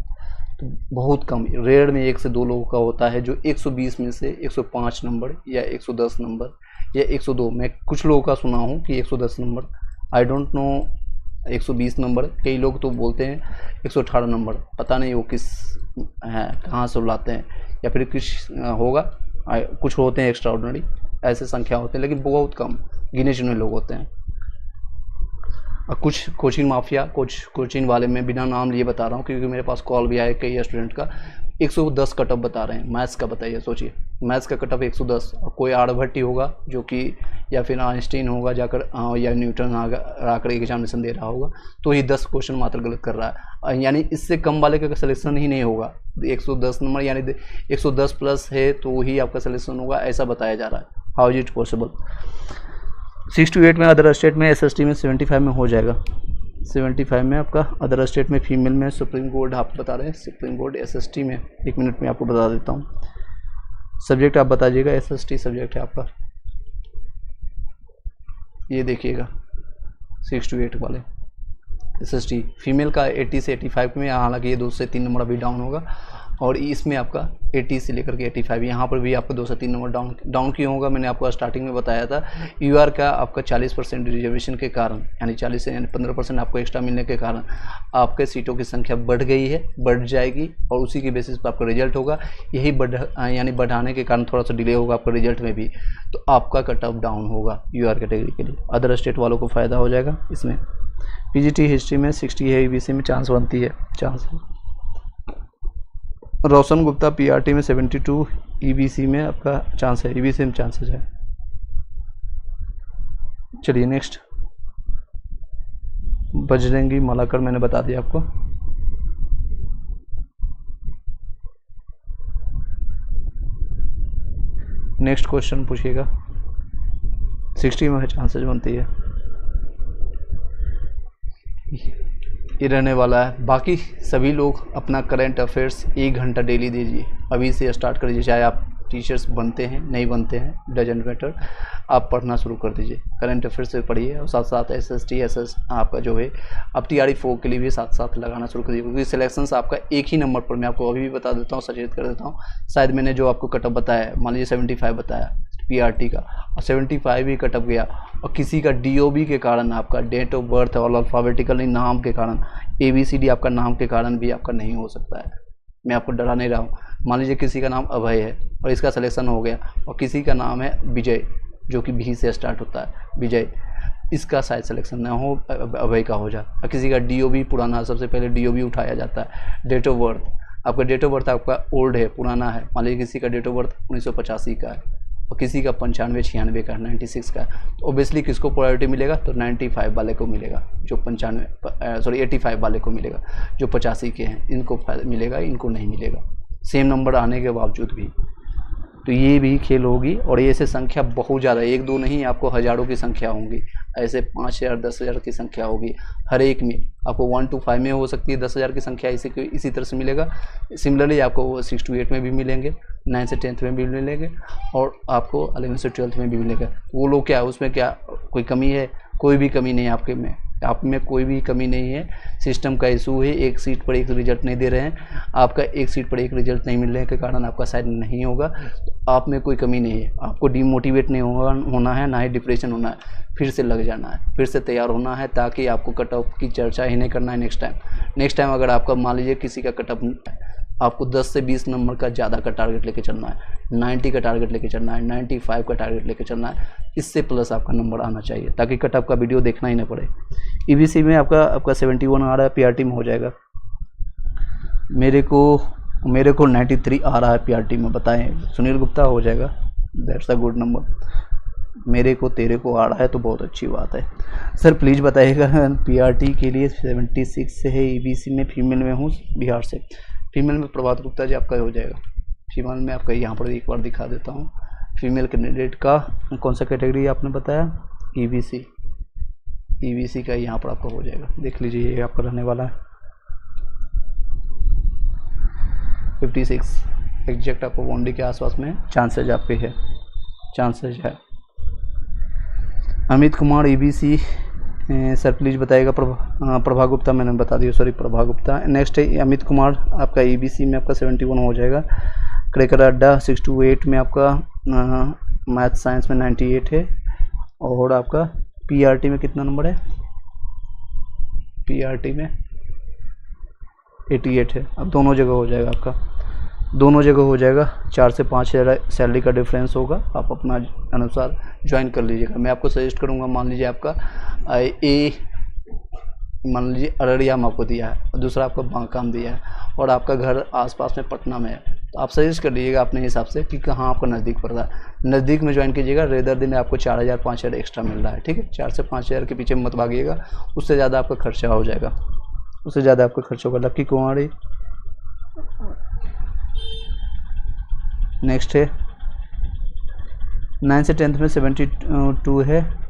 Speaker 1: तो बहुत कम, रेयर में 1 से 2 लोगों का होता है जो 120 में से 105 नंबर या 110 नंबर या 102, मैं कुछ लोगों का सुना हूँ कि 110 number, I don't no 120 number, कई लोग तो बोलते हैं 118 नंबर, पता नहीं वो किस है, कहाँ से लाते हैं, या फिर कुछ होगा, कुछ होते हैं एक्स्ट्रा ऑर्डिनरी, ऐसे संख्या होते हैं, लेकिन बहुत कम गिने चुने लोग होते हैं। और कुछ कोचिंग माफिया, कुछ कोचिंग वाले, मैं बिना नाम लिए बता रहा हूँ क्योंकि मेरे पास कॉल भी आए कई स्टूडेंट का, 110 कट ऑफ बता रहे हैं मैथ्स का। बताइए, सोचिए मैथ्स का कट ऑफ 110, और कोई आर्यभट्ट होगा जो कि, या फिर आइंस्टीन होगा जाकर, या न्यूटन आकर एग्जामिनेशन दे रहा होगा, तो ही 10 क्वेश्चन मात्र गलत कर रहा है, यानी इससे कम वाले का सिलेक्शन ही नहीं होगा। 110 नंबर यानी 110+ है तो ही आपका सिलेक्शन होगा, ऐसा बताया जा रहा है। How is it possible? 6 to 8 में अदर स्टेट में, SST में 75 में हो जाएगा। 75 में आपका अदर स्टेट में, फीमेल में सुप्रीम कोर्ट आप बता रहे हैं, सुप्रीम कोर्ट SST में 1 मिनट में आपको बता देता हूँ। सब्जेक्ट आप बताइएगा, SST सब्जेक्ट है आपका, ये देखिएगा 6 to 8 वाले। SST फीमेल का 80 से 85 में, हालांकि ये 2 से 3 नंबर अभी डाउन होगा, और इसमें आपका 80 से लेकर के 85, यहाँ पर भी आपको 2 से 3 नंबर डाउन क्यों होगा, मैंने आपको स्टार्टिंग में बताया था। UR का आपका 40% रिजर्वेशन के कारण, यानी 40 से 15% आपको एक्स्ट्रा मिलने के कारण आपके सीटों की संख्या बढ़ गई है, बढ़ जाएगी, और उसी के बेसिस पर आपका रिजल्ट होगा। यही यानी बढ़ाने के कारण थोड़ा सा डिले होगा आपका रिजल्ट में भी, तो आपका कट ऑफ डाउन होगा UR कैटेगरी के लिए। अदर स्टेट वालों को फ़ायदा हो जाएगा इसमें। PGT हिस्ट्री में 60 है, EBC में चांस बनती है, चांस। रोशन गुप्ता PRT में 72, EBC में आपका चांस है, EBC में चांसेस है। चलिए नेक्स्ट, बजरंगी मालाकर मैंने बता दिया आपको। नेक्स्ट क्वेश्चन पूछिएगा। 60 में चांसेस बनती है, ये रहने वाला है। बाकी सभी लोग अपना करंट अफेयर्स 1 घंटा डेली दीजिए, अभी से स्टार्ट कर दीजिए। चाहे आप टीचर्स बनते हैं नहीं बनते हैं, डजेंट मैटर, आप पढ़ना शुरू कर दीजिए, करंट अफेयर्स से पढ़िए, और साथ साथ SST SS आपका जो है आप TRE 4 के लिए भी साथ साथ लगाना शुरू कर दीजिए, क्योंकि सिलेक्शंस आपका एक ही नंबर पर, मैं आपको अभी भी बता देता हूँ, सचेत कर देता हूँ। शायद मैंने जो आपको कटअप बताया, मान लीजिए 75 बताया PRT का, और 75 ही कटअप गया, और किसी का DOB के कारण, आपका डेट ऑफ बर्थ और अल्फ़ाबेटिकली नाम के कारण, ABCD आपका नाम के कारण भी आपका नहीं हो सकता है। मैं आपको डरा नहीं रहा हूँ। मान लीजिए किसी का नाम अभय है और इसका सिलेक्शन हो गया, और किसी का नाम है विजय जो कि भी से स्टार्ट होता है, विजय, इसका शायद सिलेक्शन ना हो, अभय का हो जाए। और किसी का DOB पुराना, सबसे पहले DOB उठाया जाता है। डेट ऑफ बर्थ, आपका डेट ऑफ बर्थ आपका ओल्ड है, पुराना है, मान लीजिए किसी का डेट ऑफ बर्थ 1985 का है, और किसी का 95-96 का, 96 का, तो ओबियसली किसको प्रायोरिटी मिलेगा, तो 95 वाले को मिलेगा, जो 85 वाले को मिलेगा, जो 85 के हैं, इनको मिलेगा, इनको नहीं मिलेगा, सेम नंबर आने के बावजूद भी। तो ये भी खेल होगी, और ये ऐसे संख्या बहुत ज़्यादा, 1-2 नहीं, आपको हज़ारों की संख्या होंगी, ऐसे 5000 10,000 की संख्या होगी, हर एक में आपको 1 to 5 में हो सकती है 10,000 की संख्या, इसी तरह से मिलेगा। सिमिलरली आपको 6 to 8 में भी मिलेंगे, 9 से 10th में भी मिलेंगे, और आपको 11 से 12th में भी मिलेगा। वो लोग क्या, उसमें क्या कोई कमी है, कोई भी कमी नहीं आपके में, आप में कोई भी कमी नहीं है, सिस्टम का इशू है, एक सीट पर एक रिजल्ट नहीं दे रहे हैं, आपका एक सीट पर एक रिजल्ट नहीं मिलने के कारण आपका शायद नहीं होगा, तो आप में कोई कमी नहीं है, आपको डीमोटिवेट नहीं होना है, ना ही डिप्रेशन होना है, फिर से लग जाना है, फिर से तैयार होना है, ताकि आपको कट ऑफ की चर्चा ही नहीं करना है नेक्स्ट टाइम अगर आपका मान लीजिए किसी का कट ऑफ, आपको 10 से 20 नंबर का ज़्यादा का टारगेट लेके चलना है, 90 का टारगेट लेके चलना है, 95 का टारगेट लेके चलना है, इससे प्लस आपका नंबर आना चाहिए, ताकि कट ऑफ का वीडियो देखना ही ना पड़े। EBC में आपका 71 आ रहा है, PRT में हो जाएगा। मेरे को 93 आ रहा है PRT में, बताएं सुनील गुप्ता, हो जाएगा, दैट्स अ गुड नंबर। मेरे को तेरे को आ रहा है तो बहुत अच्छी बात है। सर प्लीज़ बताइएगा, PRT के लिए 76 से है, EBC में फीमेल में हूँ, बिहार से। फीमेल में प्रभात गुप्ता जी आपका हो जाएगा। फीमेल में आपका यहाँ पर एक बार दिखा देता हूँ, फीमेल कैंडिडेट का कौन सा कैटेगरी आपने बताया, EBC का यहाँ पर आपका हो जाएगा, देख लीजिए, ये आपका रहने वाला है 56 एग्जैक्ट, आपको बाउंड्री के आसपास में चांसेज आपके है, चांसेज है। Amit Kumar EBC, sir please बताइएगा। प्रभा गुप्ता मैंने बता दिया, सॉरी प्रभा गुप्ता। नेक्स्ट है अमित कुमार, आपका EBC में आपका 71 हो जाएगा। क्रेकर अड्डा 6 to 8 में आपका मैथ साइंस में 98 है, और आपका PRT में कितना नंबर है, PRT में 88 है। अब दोनों जगह हो जाएगा आपका, दोनों जगह हो जाएगा, 4 से 5 सैलरी का डिफरेंस होगा, आप अपना अनुसार ज्वाइन कर लीजिएगा। मैं आपको सजेस्ट करूंगा, मान लीजिए आपका मान लीजिए अररिया में आपको दिया है, और दूसरा आपका बांकाम दिया है, और आपका घर आसपास में पटना में है, तो आप सजेस्ट कर लीजिएगा अपने हिसाब से कि कहाँ आपका नज़दीक पड़ रहा है, नज़दीक में ज्वाइन कीजिएगा। रेदर दिन आपको 4,000-5,000 एक्स्ट्रा मिल रहा है, ठीक है, 4 से 5,000 के पीछे मत भागिएगा, उससे ज़्यादा आपका खर्चा हो जाएगा, उससे ज़्यादा आपका खर्च होगा। लक्की कुमारी नेक्स्ट है, 9 से 10th में 72 है,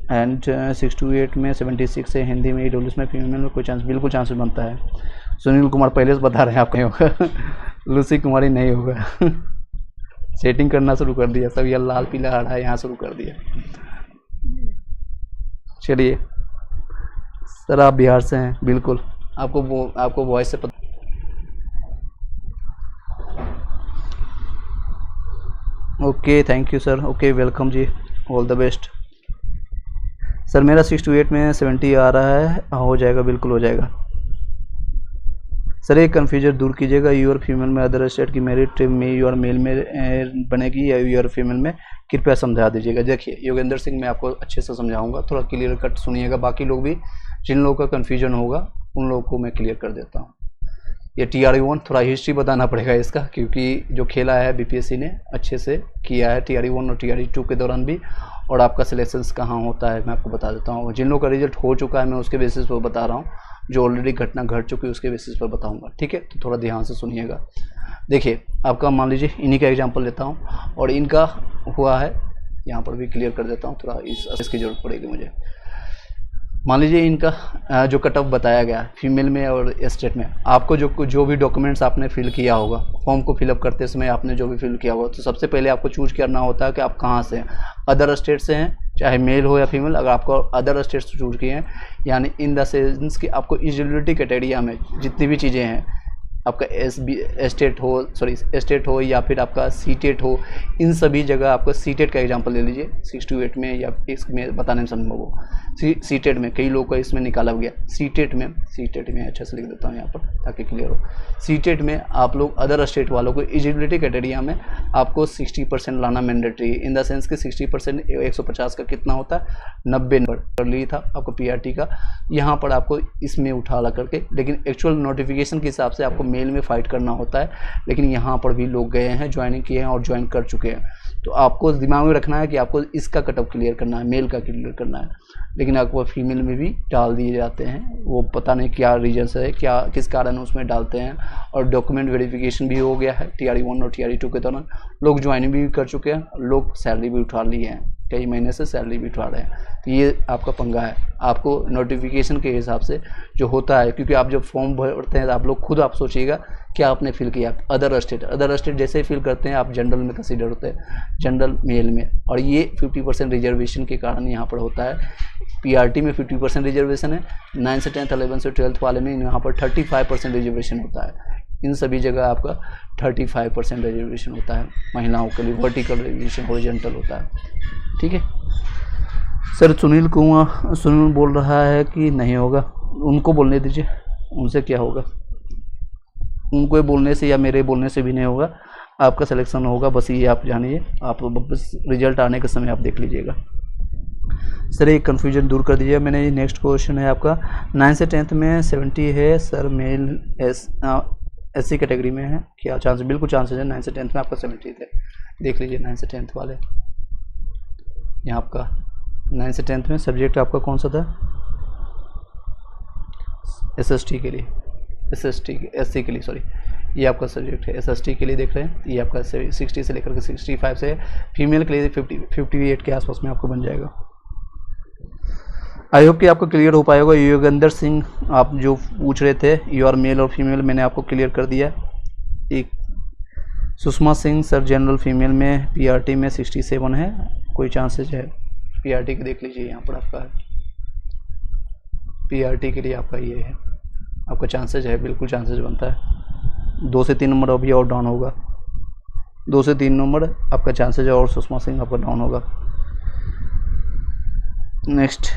Speaker 1: एंड 6 to 8 में 76 है। हिंदी में EWS में फीमेल में कोई चांस, बिल्कुल चांस बनता है। सुनील कुमार पहले से बता रहे हैं, आपका होगा। लूसी कुमारी नहीं होगा। सेटिंग करना शुरू कर दिया सब, यह लाल पीला हरा यहाँ शुरू कर दिया। चलिए सर आप बिहार से हैं, बिल्कुल आपको वॉइस से पता। Okay thank you sir, okay welcome ji, all the best. Sir मेरा 6 to 8 में 70 आ रहा है, हो जाएगा, बिल्कुल हो जाएगा। सर एक कन्फ्यूजन दूर कीजिएगा, यू आर फीमेल में अदर स्टेट की मेरिट में यू आर मेल में बनेगी या यू आर फीमेल में, कृपया समझा दीजिएगा। देखिए योगेंद्र सिंह, मैं आपको अच्छे से समझाऊंगा, थोड़ा क्लियर कट सुनिएगा, बाकी लोग भी जिन लोगों का कन्फ्यूजन होगा उन लोगों को मैं क्लियर कर देता हूँ। ये TRE-1 थोड़ा हिस्ट्री बताना पड़ेगा इसका, क्योंकि जो खेला है BPSC ने अच्छे से किया है TRE-1 और TRE-2 के दौरान भी, और आपका सिलेक्शंस कहाँ होता है मैं आपको बता देता हूँ। जिन लोगों का रिजल्ट हो चुका है मैं उसके बेसिस पर बता रहा हूँ, जो ऑलरेडी घटना घट चुकी है उसके बेसिस पर बताऊँगा, ठीक है। तो थोड़ा ध्यान से सुनिएगा। देखिए आपका मान लीजिए इन्हीं का एग्जाम्पल लेता हूँ, और इनका हुआ है, यहाँ पर भी क्लियर कर देता हूँ, थोड़ा इसकी ज़रूरत पड़ेगी मुझे। मान लीजिए इनका जो कट ऑफ बताया गया फीमेल में और स्टेट में, आपको जो भी डॉक्यूमेंट्स आपने फिल किया होगा, फॉर्म को फिलअप करते समय आपने जो भी फिल किया होगा, तो सबसे पहले आपको चूज करना होता है कि आप कहाँ से हैं। अदर स्टेट से हैं, चाहे मेल हो या फीमेल, अगर आपको अदर स्टेट से चूज किए हैं, यानी इन द सेंस कि आपको एलिजिबिलिटी क्राइटेरिया में जितनी भी चीज़ें हैं, आपका स्टेट हो या फिर आपका सीटेट हो, इन सभी जगह आपको सीटेट का एग्जांपल ले लीजिए 6 to 8 में, या इसमें बताने में समझ वो सीटेट में कई लोगों का इसमें निकाला गया। सीटेट में अच्छे से लिख देता हूँ यहाँ पर ताकि क्लियर हो। सीटेट में आप लोग अदर स्टेट वालों को एलिजिबिलिटी क्राइटेरिया में आपको 60% लाना मैंडेटरी, इन द सेंस कि 60% 150 का कितना होता है, 90 नंबर कर ली था आपको PRT का, यहाँ पर आपको इसमें उठा ला करके, लेकिन एक्चुअल नोटिफिकेशन के हिसाब से आपको मेल में फाइट करना होता है, लेकिन यहाँ पर भी लोग गए हैं, ज्वाइनिंग किए हैं और ज्वाइन कर चुके हैं। तो आपको दिमाग में रखना है कि आपको इसका कटअप क्लियर करना है, मेल का क्लियर करना है, लेकिन आपको फीमेल में भी डाल दिए जाते हैं, वो पता नहीं क्या रीजन से है, क्या किस कारण उसमें डालते हैं। और डॉक्यूमेंट वेरिफिकेशन भी हो गया है TRE-1 और TRE-2 के दौरान, लोग ज्वाइनिंग भी कर चुके हैं, लोग सैलरी भी उठा लिए हैं, कई महीने से सैलरी भी उठा रहे हैं। तो ये आपका पंगा है, आपको नोटिफिकेशन के हिसाब से जो होता है, क्योंकि आप जब फॉर्म भरते हैं आप लोग खुद आप सोचिएगा क्या आपने फिल किया। अदर स्टेट जैसे ही फिल करते हैं आप जनरल में कंसीडर होते हैं, जनरल मेल में, और ये 50% रिजर्वेशन के कारण यहाँ पर होता है। PRT में 50% रिजर्वेशन है, 9 से 10th 11 से 12th वाले में यहाँ पर 35% रिजर्वेशन होता है। इन सभी जगह आपका 35% रिजर्वेशन होता है महिलाओं के लिए, वर्टिकल रिजर्वेशन हॉरिजॉन्टल होता है, ठीक है। सर सुनील बोल रहा है कि नहीं होगा, उनको बोलने दीजिए, उनसे क्या होगा, उनको बोलने से या मेरे बोलने से भी नहीं होगा, आपका सिलेक्शन होगा, बस ये आप जानिए, आप बस रिजल्ट आने के समय आप देख लीजिएगा। सर एक कन्फ्यूजन दूर कर दीजिए। मैंने ये नेक्स्ट क्वेश्चन है आपका, 9 से 10th में 70 है सर, मेल SC कैटेगरी में है, क्या चांस? बिल्कुल चांसेस है, 9 से 10th में आपका 70 थे, देख लीजिए 9 से 10th वाले। यहाँ आपका 9 से 10th में सब्जेक्ट आपका कौन सा था? SST के लिए, SC के लिए, सॉरी, ये आपका सब्जेक्ट है SST के लिए, देख रहे हैं, ये आपका 60 से लेकर के 65 से, फीमेल के लिए 58 के आसपास में आपको बन जाएगा। आई होप कि आपको क्लियर हो पाएगा। योगेंद्र सिंह आप जो पूछ रहे थे यू आर मेल और फीमेल, मैंने आपको क्लियर कर दिया। एक Sushma Singh sir general female में PRT में 67 है, कोई चांसेज है? PRT के देख लीजिए, यहाँ पर आपका है PRT के लिए, आपका ये है, आपका चांसेज है, बिल्कुल चांसेज बनता है। 2 से 3 नंबर अभी और डाउन होगा, 2 से 3 नंबर आपका चांसेज है, और सुषमा सिंह आपका डाउन होगा। नेक्स्ट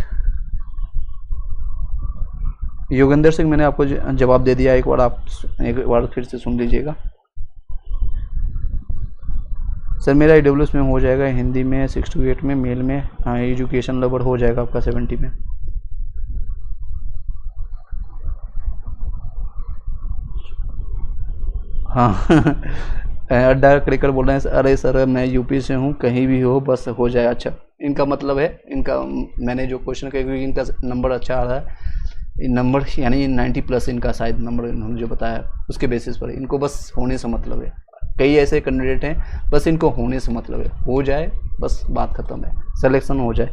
Speaker 1: योगेंद्र सिंह, मैंने आपको जवाब दे दिया, एक बार फिर से सुन लीजिएगा। सर मेरा EWS में हो जाएगा, हिंदी में 6 to 8 में, मेल में, हाँ एजुकेशन लेवल हो जाएगा आपका 70 में। हाँ अड्डा क्रिकेट बोल रहे हैं, अरे सर मैं यूपी से हूँ, कहीं भी हो बस हो जाए। अच्छा, इनका मतलब है, इनका मैंने जो क्वेश्चन किया क्योंकि इनका नंबर अच्छा आ रहा है, नंबर यानी 90+ इनका शायद नंबर इन्होंने जो बताया, उसके बेसिस पर इनको बस होने से मतलब है। कई ऐसे कैंडिडेट हैं बस इनको होने से मतलब है, हो जाए बस बात खत्म है, सिलेक्शन हो जाए।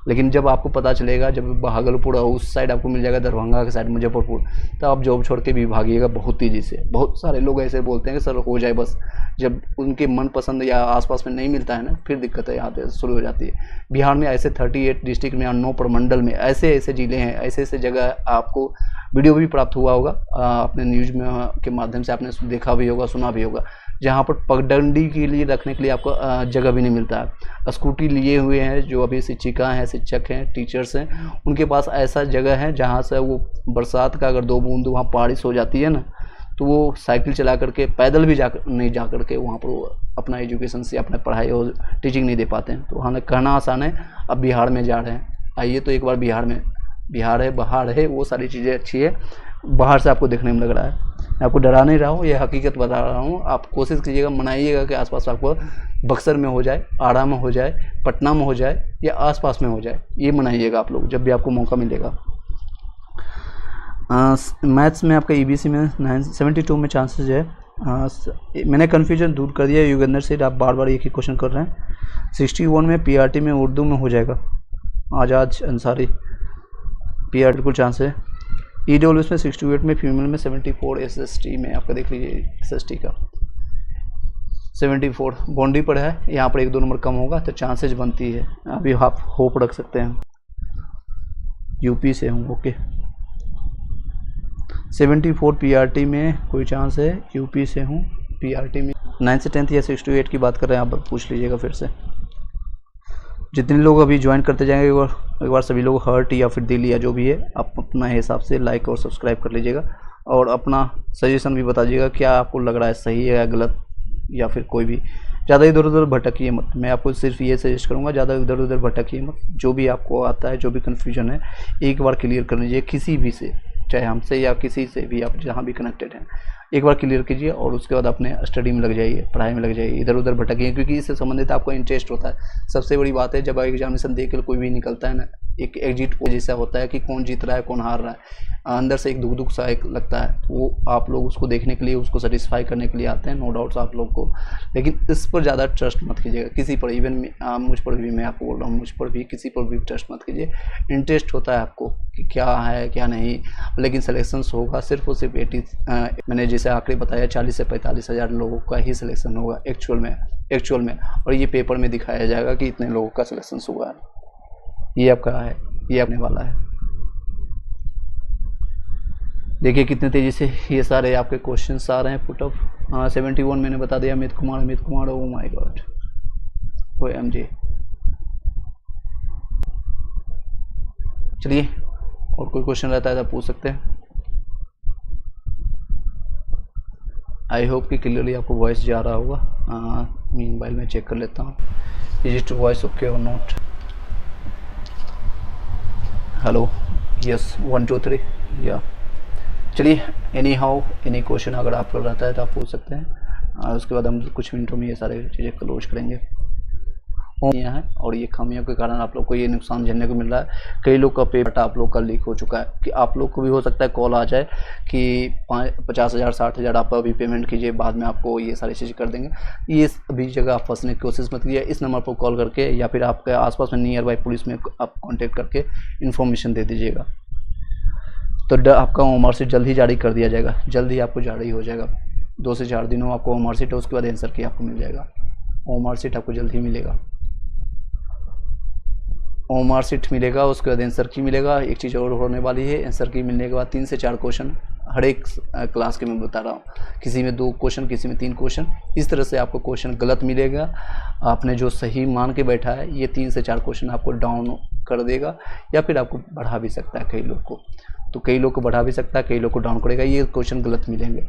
Speaker 1: लेकिन जब आपको पता चलेगा, जब भागलपुर और उस साइड आपको मिल जाएगा, दरभंगा के साइड, मुजफ्फरपुर, तो आप जॉब छोड़ के भी भागिएगा बहुत तेज़ी से। बहुत सारे लोग ऐसे बोलते हैं कि सर हो जाए बस, जब उनके मनपसंद या आसपास में नहीं मिलता है ना, फिर दिक्कतें यहाँ पे शुरू हो जाती है। बिहार में ऐसे 38 डिस्ट्रिक्ट में और 9 प्रमंडल में ऐसे ऐसे ज़िले हैं, ऐसे ऐसे जगह आपको वीडियो भी प्राप्त हुआ होगा, अपने न्यूज़ में के माध्यम से आपने देखा भी होगा, सुना भी होगा, जहाँ पर पगडंडी के लिए रखने के लिए आपको जगह भी नहीं मिलता है। स्कूटी लिए हुए हैं जो अभी शिक्षिका हैं, शिक्षक हैं, टीचर्स हैं, उनके पास ऐसा जगह है जहाँ से वो बरसात का अगर 2 बूंद वहाँ बारिश हो जाती है ना, तो वो साइकिल चला करके, पैदल भी नहीं जा करके वहाँ पर वो अपना एजुकेशन से अपना पढ़ाई और टीचिंग नहीं दे पाते हैं। तो हमें कहना आसान है, अब बिहार में जा रहे हैं, आइए तो एक बार बिहार में, बिहार है, बाहर है, वो सारी चीज़ें अच्छी है, बाहर से आपको देखने में लग रहा है। मैं आपको डरा नहीं रहा हूँ, ये हकीकत बता रहा हूँ। आप कोशिश कीजिएगा, मनाइएगा कि आसपास आपको बक्सर में हो जाए, आरा में हो जाए, पटना में हो जाए या आसपास में हो जाए, ये मनाइएगा आप लोग जब भी आपको मौका मिलेगा। मैथ्स में आपका ईबीसी में 72 में चांसेस है। मैंने कन्फ्यूजन दूर कर दिया युगेंद्र से, आप बार बार एक ही क्वेश्चन कर रहे हैं। 61 में पीआरटी में उर्दू में हो जाएगा, आजाद अंसारी, पीआरटी को चांस है। ईडब्ल्यूएस में 68 में, फीमेल में 74, एसएसटी में आपका देख लीजिए, एसएसटी का 74 बाउंड्री पर है, यहाँ पर 1-2 नंबर कम होगा तो चांसेस बनती है, अभी आप होप रख सकते हैं। यूपी से हूँ, ओके। 74 पीआरटी में कोई चांस है, यूपी से हूँ, पीआरटी में 9 से 10th या 6 to 8 की बात कर रहे हैं, आप पूछ लीजिएगा फिर से। जितने लोग अभी ज्वाइन करते जाएंगे एक बार सभी लोग हार्ट या फिर दिल या जो भी है आप अपना हिसाब से लाइक और सब्सक्राइब कर लीजिएगा, और अपना सजेशन भी बता दीजिएगा क्या आपको लग रहा है सही है या गलत, या फिर कोई भी ज़्यादा इधर उधर भटकिए मत। मैं आपको सिर्फ ये सजेस्ट करूँगा, ज़्यादा इधर उधर भटकिए मत। जो भी आपको आता है, जो भी कन्फ्यूजन है, एक बार क्लियर कर लीजिए किसी भी से, चाहे हमसे या किसी से भी, आप जहाँ भी कनेक्टेड हैं, एक बार क्लियर कीजिए और उसके बाद अपने स्टडी में लग जाइए, पढ़ाई में लग जाइए, इधर उधर भटकिए, क्योंकि इससे संबंधित आपको इंटरेस्ट होता है। सबसे बड़ी बात है, जब एग्जामिनेशन दे कर कोई भी निकलता है ना, एक एग्जिट पोल जैसा होता है कि कौन जीत रहा है, कौन हार रहा है, अंदर से एक दुख सा एक लगता है, वो आप लोग उसको देखने के लिए, उसको सेटिस्फाई करने के लिए आते हैं, नो डाउट्स आप लोग को। लेकिन इस पर ज़्यादा ट्रस्ट मत कीजिएगा किसी पर, इवन मुझ पर भी, मैं आपको बोल रहा हूँ, मुझ पर भी किसी पर भी ट्रस्ट मत कीजिए। इंटरेस्ट होता है आपको कि क्या है क्या नहीं, लेकिन सिलेक्शंस होगा सिर्फ और सिर्फ 80, मैंने जैसे आंकड़े बताया 40 से 45 हज़ार लोगों का ही सिलेक्शन होगा एक्चुअल में, और ये पेपर में दिखाया जाएगा कि इतने लोगों का सिलेक्शन हुआ है। ये आपका है, ये आने वाला है। देखिए कितने तेज़ी से ये सारे आपके क्वेश्चंस आ रहे हैं पुटअप। 71 मैंने बता दिया, Amit Kumar, oh my God, oh MJ. चलिए, और कोई क्वेश्चन रहता है तो पूछ सकते हैं। आई होप कि क्लियरली आपको वॉइस जा रहा होगा। मीनवाइल में चेक कर लेता हूँ, इज इट वॉइस ओके और नॉट। हेलो, यस, 1 2 3, या। चलिए, एनी हाउ एनी क्वेश्चन अगर आपको रहता है तो आप पूछ सकते हैं। उसके बाद हम कुछ मिनटों में ये सारे चीज़ें क्लोज करेंगे। यहाँ है, और ये खामियों के कारण आप लोग को ये नुकसान झेलने को मिल रहा है। कई लोग का पेपर आप लोग का लीक हो चुका है, कि आप लोग को भी हो सकता है कॉल आ जाए कि 50,000 60,000 आप अभी पेमेंट कीजिए, बाद में आपको ये सारी चीज़ें कर देंगे। ये अभी जगह आप फंसने की कोशिश मत कीजिए। इस नंबर पर कॉल करके या फिर आपके आसपास में नियर बाई पुलिस में आप कॉन्टेक्ट करके इन्फॉर्मेशन दे दीजिएगा, तो आपका मार्कशीट जल्द ही जारी कर दिया जाएगा, जल्द ही आपको जारी हो जाएगा। 2 से 4 दिनों आपको मार्कशीट है, उसके बाद आंसर की आपको मिल जाएगा। मार्कशीट आपको जल्द ही मिलेगा, मार्कशीट मिलेगा, उसके बाद आंसर की मिलेगा। एक चीज़ और होने वाली है, आंसर की मिलने के बाद 3 से 4 क्वेश्चन हर एक क्लास के मैं बता रहा हूँ, किसी में 2 क्वेश्चन, किसी में 3 क्वेश्चन, इस तरह से आपको क्वेश्चन गलत मिलेगा। आपने जो सही मान के बैठा है, ये 3 से 4 क्वेश्चन आपको डाउन कर देगा, या फिर आपको बढ़ा भी सकता है। कई लोग को बढ़ा भी सकता है, कई लोग को डाउन करेगा, ये क्वेश्चन गलत मिलेंगे।